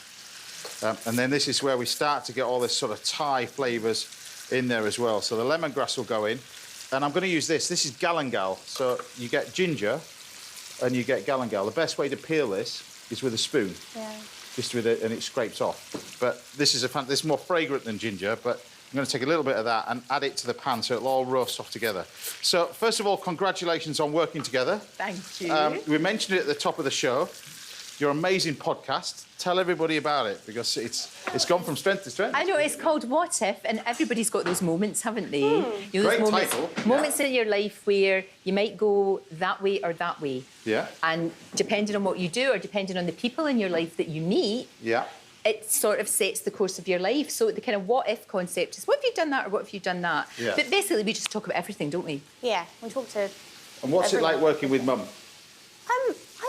And then this is where we start to get all this sort of Thai flavours in there as well. So the lemongrass will go in. And I'm going to use this. This is galangal. So you get ginger and you get galangal. The best way to peel this is with a spoon. Yeah. Just with it, and it scrapes off. But this is this is more fragrant than ginger, but I'm going to take a little bit of that and add it to the pan so it'll all roast off together. So, first of all, congratulations on working together. Thank you. We mentioned it at the top of the show. Your amazing podcast. Tell everybody about it, because it's gone from strength to strength. I know, it's called What If, and everybody's got those moments, haven't they? You know, Great those title. Moments in your life where you might go that way or that way. Yeah. And depending on what you do, or depending on the people in your life that you meet, yeah, it sort of sets the course of your life. So the kind of what if concept is, what if you've done that or what if you've done that? Yeah. But basically, we just talk about everything, don't we? Yeah, we talk to... And what's it like working with Mum?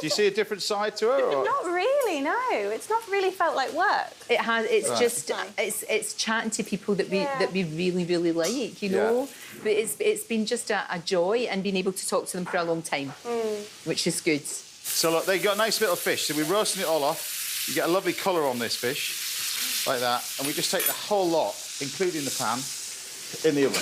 Do you see a different side to her? Or? Not really, no. It's not really felt like work. It has. It's Right. just it's chatting to people that we really really like, you know. But it's been just a joy, and being able to talk to them for a long time, which is good. So look, they got a nice little fish. So we're roasting it all off. You get a lovely colour on this fish, like that, and we just take the whole lot, including the pan, in the oven.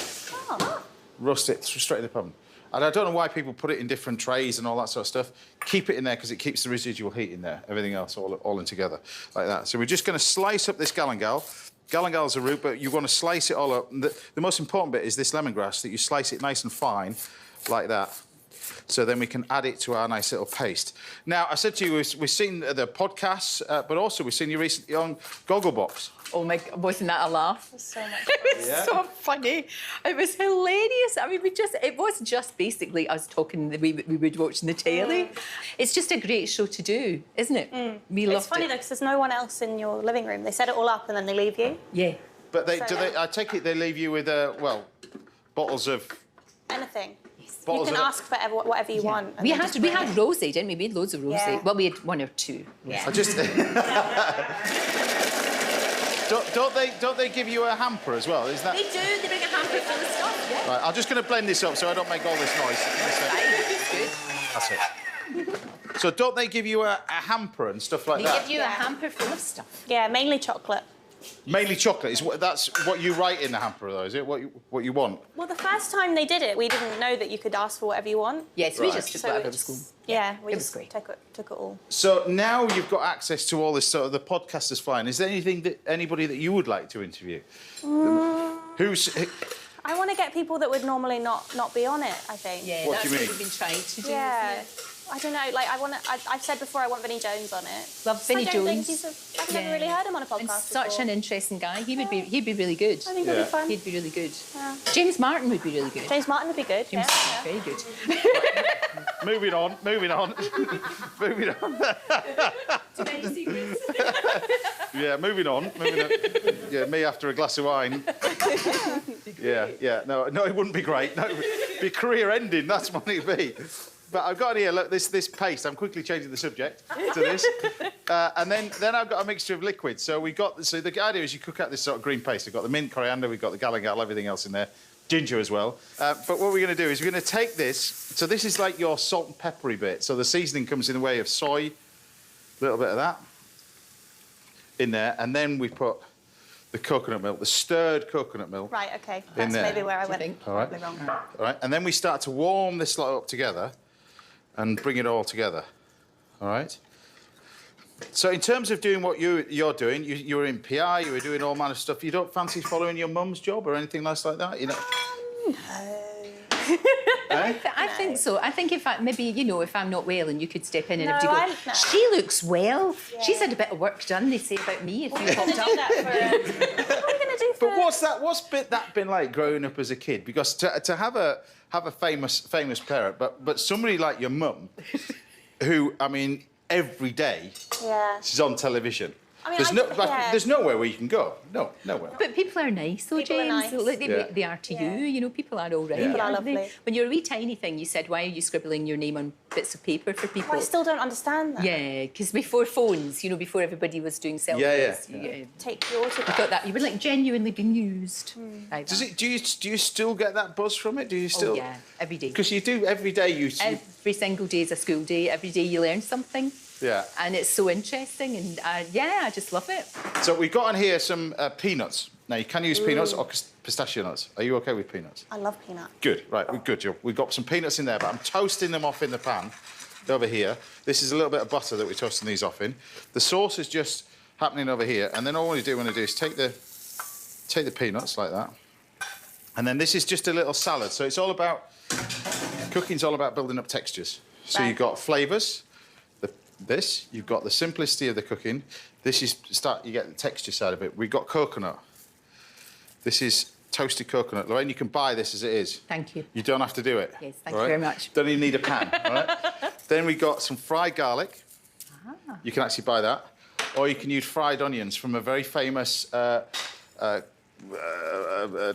Oh. Roast it straight in the oven. And I don't know why people put it in different trays and all that sort of stuff. Keep it in there because it keeps the residual heat in there. Everything else all in together, like that. So we're just going to slice up this galangal. Galangal's a root, but you want to slice it all up. And the most important bit is this lemongrass, that you slice it nice and fine, like that. So then we can add it to our nice little paste. Now, I said to you, we've seen the podcasts, but also we've seen you recently on Gogglebox. Oh my God, wasn't that a laugh? It was so much It was so funny. It was hilarious. I mean, it was just basically us talking the way that we would watch the telly. It's just a great show to do, isn't it? We loved it. It's funny though, because there's no one else in your living room. They set it all up and then they leave you. Yeah. But I take it they leave you with, bottles of... Anything. You can ask for whatever you want. We had Rosie, didn't we? We had loads of Rosie. Yeah. Well, we had one or two. Yeah. I just... Don't they give you a hamper as well? Is that... They do. They bring a hamper full of stuff. Yeah. Right, I'm just going to blend this up so I don't make all this noise. Good. That's it. So don't they give you a hamper and stuff like that? They give you a hamper full of stuff. Yeah, mainly chocolate. Mainly chocolate. That's what you write in the hamper, though, is it? What you want? Well, the first time they did it, we didn't know that you could ask for whatever you want. Yes, we just took whatever to school. Yeah, we it just was great. took it all. So now you've got access to all this sort of the podcast is flying. Is there anybody that you would like to interview? Who's... I want to get people that would normally not be on it, I think. Yeah, what do you mean? What we've been trying to do. Yeah. I don't know, like, I've said before I want Vinnie Jones on it. Love Vinnie Jones. I've never really heard him on a podcast And before. such an interesting guy. He'd be really good. I think he'd be fun. He'd be really good. Yeah. James Martin would be really good. James Martin would be good, James yeah. very good. Moving on. Moving on. Too many secrets. Yeah, moving on. Yeah, me after a glass of wine. Yeah. No, it wouldn't be great. No, it'd be career ending. That's what it'd be. But I've got here, look, this paste. I'm quickly changing the subject to this. And then I've got a mixture of liquids. So the idea is you cook out this sort of green paste. We've got the mint, coriander, we've got the galangal, everything else in there. Ginger as well. But what we're going to do is we're going to take this. So this is like your salt and peppery bit. So the seasoning comes in the way of soy, a little bit of that in there. And then we put the coconut milk, the stirred coconut milk. Right, OK. That's maybe where I went probably wrong. All right. And then we start to warm this lot up together and bring it all together. All right? So in terms of doing what you're doing, you were in PR, you were doing all manner of stuff. You don't fancy following your mum's job or anything like that? You know? No. I think so. I think if I'm not well and you could step in and No, go, no. she looks well. Yeah. She's had a bit of work done, they say about me if you popped up. What are you going to do for... But what's that been like growing up as a kid? Because to have a famous parent, but somebody like your mum, who, I mean, every day she's on television. I mean, there's nowhere where you can go. No, nowhere. But people are nice, though, People are James. nice. Like they are to you. You know, people are all right. People are aren't they? lovely. When you're a wee tiny thing, you said, why are you scribbling your name on bits of paper for people? Well, I still don't understand that. Yeah, because before phones, before everybody was doing selfies. Yeah. Take your autograph. You got that. You were like genuinely bemused. Like Does that. it? Do you still get that buzz from it? Do you still? Oh, yeah, every day. Because you do every day. Every single day is a school day. Every day you learn something. Yeah. And it's so interesting, and I just love it. So we've got on here some peanuts. Now, you can use peanuts or pistachio nuts. Are you OK with peanuts? I love peanut. Good, right, we're good. We've got some peanuts in there, but I'm toasting them off in the pan over here. This is a little bit of butter that we're toasting these off in. The sauce is just happening over here, and then all we want to do is take the peanuts like that. And then this is just a little salad. So it's all about... Cooking's all about building up textures. So you've got flavours. You've got the simplicity of the cooking. This is you get the texture side of it. We've got coconut. This is toasted coconut. Lorraine, you can buy this as it is. Thank you. You don't have to do it. Yes, thank you very much. Don't even need a pan, all right? Then we've got some fried garlic. You can actually buy that. Or you can use fried onions from a very famous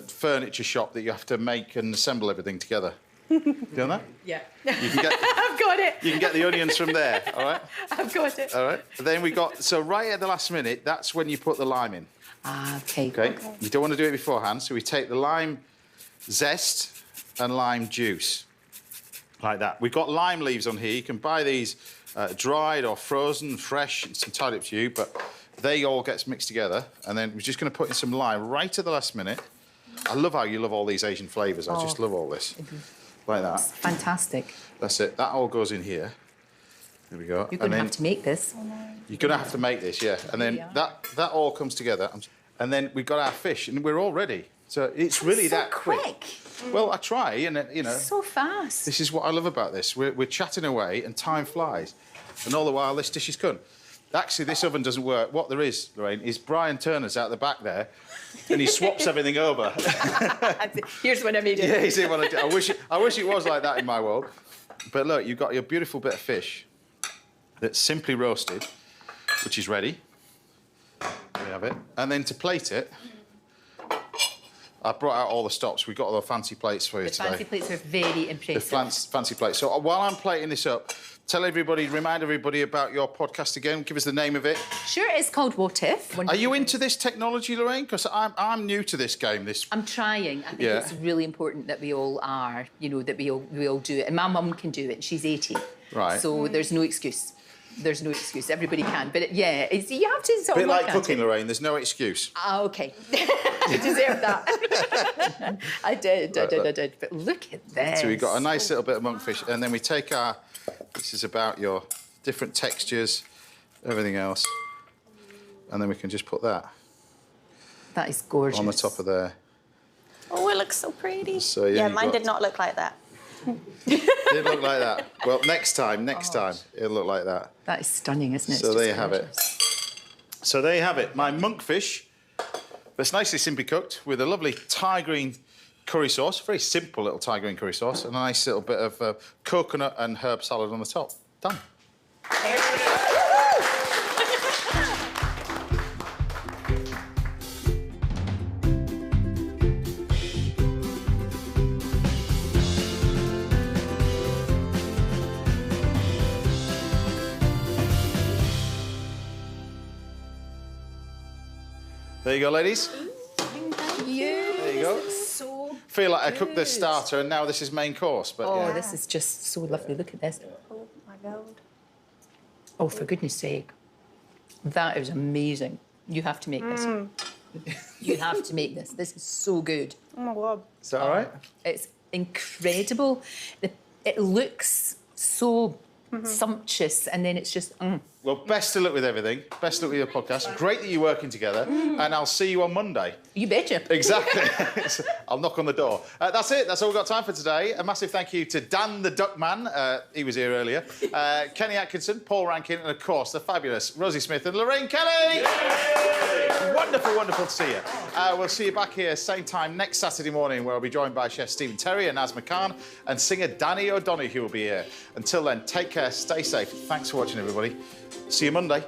furniture shop that you have to make and assemble everything together. You know that? Yeah. You can get, I've got it. You can get the onions from there, all right? I've got it. All right. Then we got... So right at the last minute, that's when you put the lime in. Okay. You don't want to do it beforehand, so we take the lime zest and lime juice. Like that. We've got lime leaves on here. You can buy these dried or frozen, fresh. It's entirely up to you, but they all get mixed together. And then we're just going to put in some lime right at the last minute. I love how you love all these Asian flavours. I just love all this. Like that. Fantastic. That's it. That all goes in here. There we go. You're going to have to make this. You're going to have to make this, yeah. And then that all comes together. And then we've got our fish, and we're all ready. So it's really that quick. Well, I try, and you know. So fast. This is what I love about this. We're chatting away, and time flies, and all the while this dish is done. Actually, this oven doesn't work. What there is, Lorraine, is Brian Turner's out the back there, and he swaps everything over. Here's what I made it. Yeah, you see what I did. I wish it was like that in my world. But look, you've got your beautiful bit of fish that's simply roasted, which is ready. There you have it. And then to plate it, I brought out all the stops. We've got all the fancy plates for you today. The fancy plates are very impressive. The fancy plates. So while I'm plating this up, remind everybody about your podcast again. Give us the name of it. Sure, it's called What If. Are you into this technology, Lorraine? Because I'm new to this game. I'm trying. I think it's really important that we all are, you know, that we all do it. And my mum can do it. She's 80. Right. So there's no excuse. There's no excuse. Everybody can. But you have to sort of. A bit like work cooking, Lorraine. There's no excuse. OK. You deserve that. I did. But look at this. So we've got a nice little bit of monkfish, and then we take our. This is about your different textures, everything else, and then we can just put that. That is gorgeous. On the top of there. Oh, it looks so pretty. So yeah, mine did not look like that. Didn't look like that. Well, next time, it'll look like that. That is stunning, isn't it? So there you have it. So there you have it. My monkfish that's nicely simply cooked with a lovely Thai green curry sauce, very simple little Thai green curry sauce, and a nice little bit of coconut and herb salad on the top. Done. There you go, ladies. Thank you. There you go. So feel like I cooked the starter and now this is main course. But this is just so lovely. Look at this. Oh my God. Oh, for goodness sake. That is amazing. You have to make this. You have to make this. This is so good. Oh my God. Is that all right? It's incredible. It looks so sumptuous, and then it's just. Well, best of luck with everything. Best of luck with your podcast. Great that you're working together, and I'll see you on Monday. You betcha. Exactly. I'll knock on the door. That's it. That's all we've got time for today. A massive thank you to Dan the Duckman. He was here earlier. Kenny Atkinson, Paul Rankin, and, of course, the fabulous Rosie Smith and Lorraine Kelly. Yay! Wonderful, wonderful to see you. We'll see you back here same time next Saturday morning, where I'll be joined by Chef Stephen Terry and Naz McCann, and singer Danny O'Donoghue will be here. Until then, take care, stay safe. Thanks for watching, everybody. See you Monday.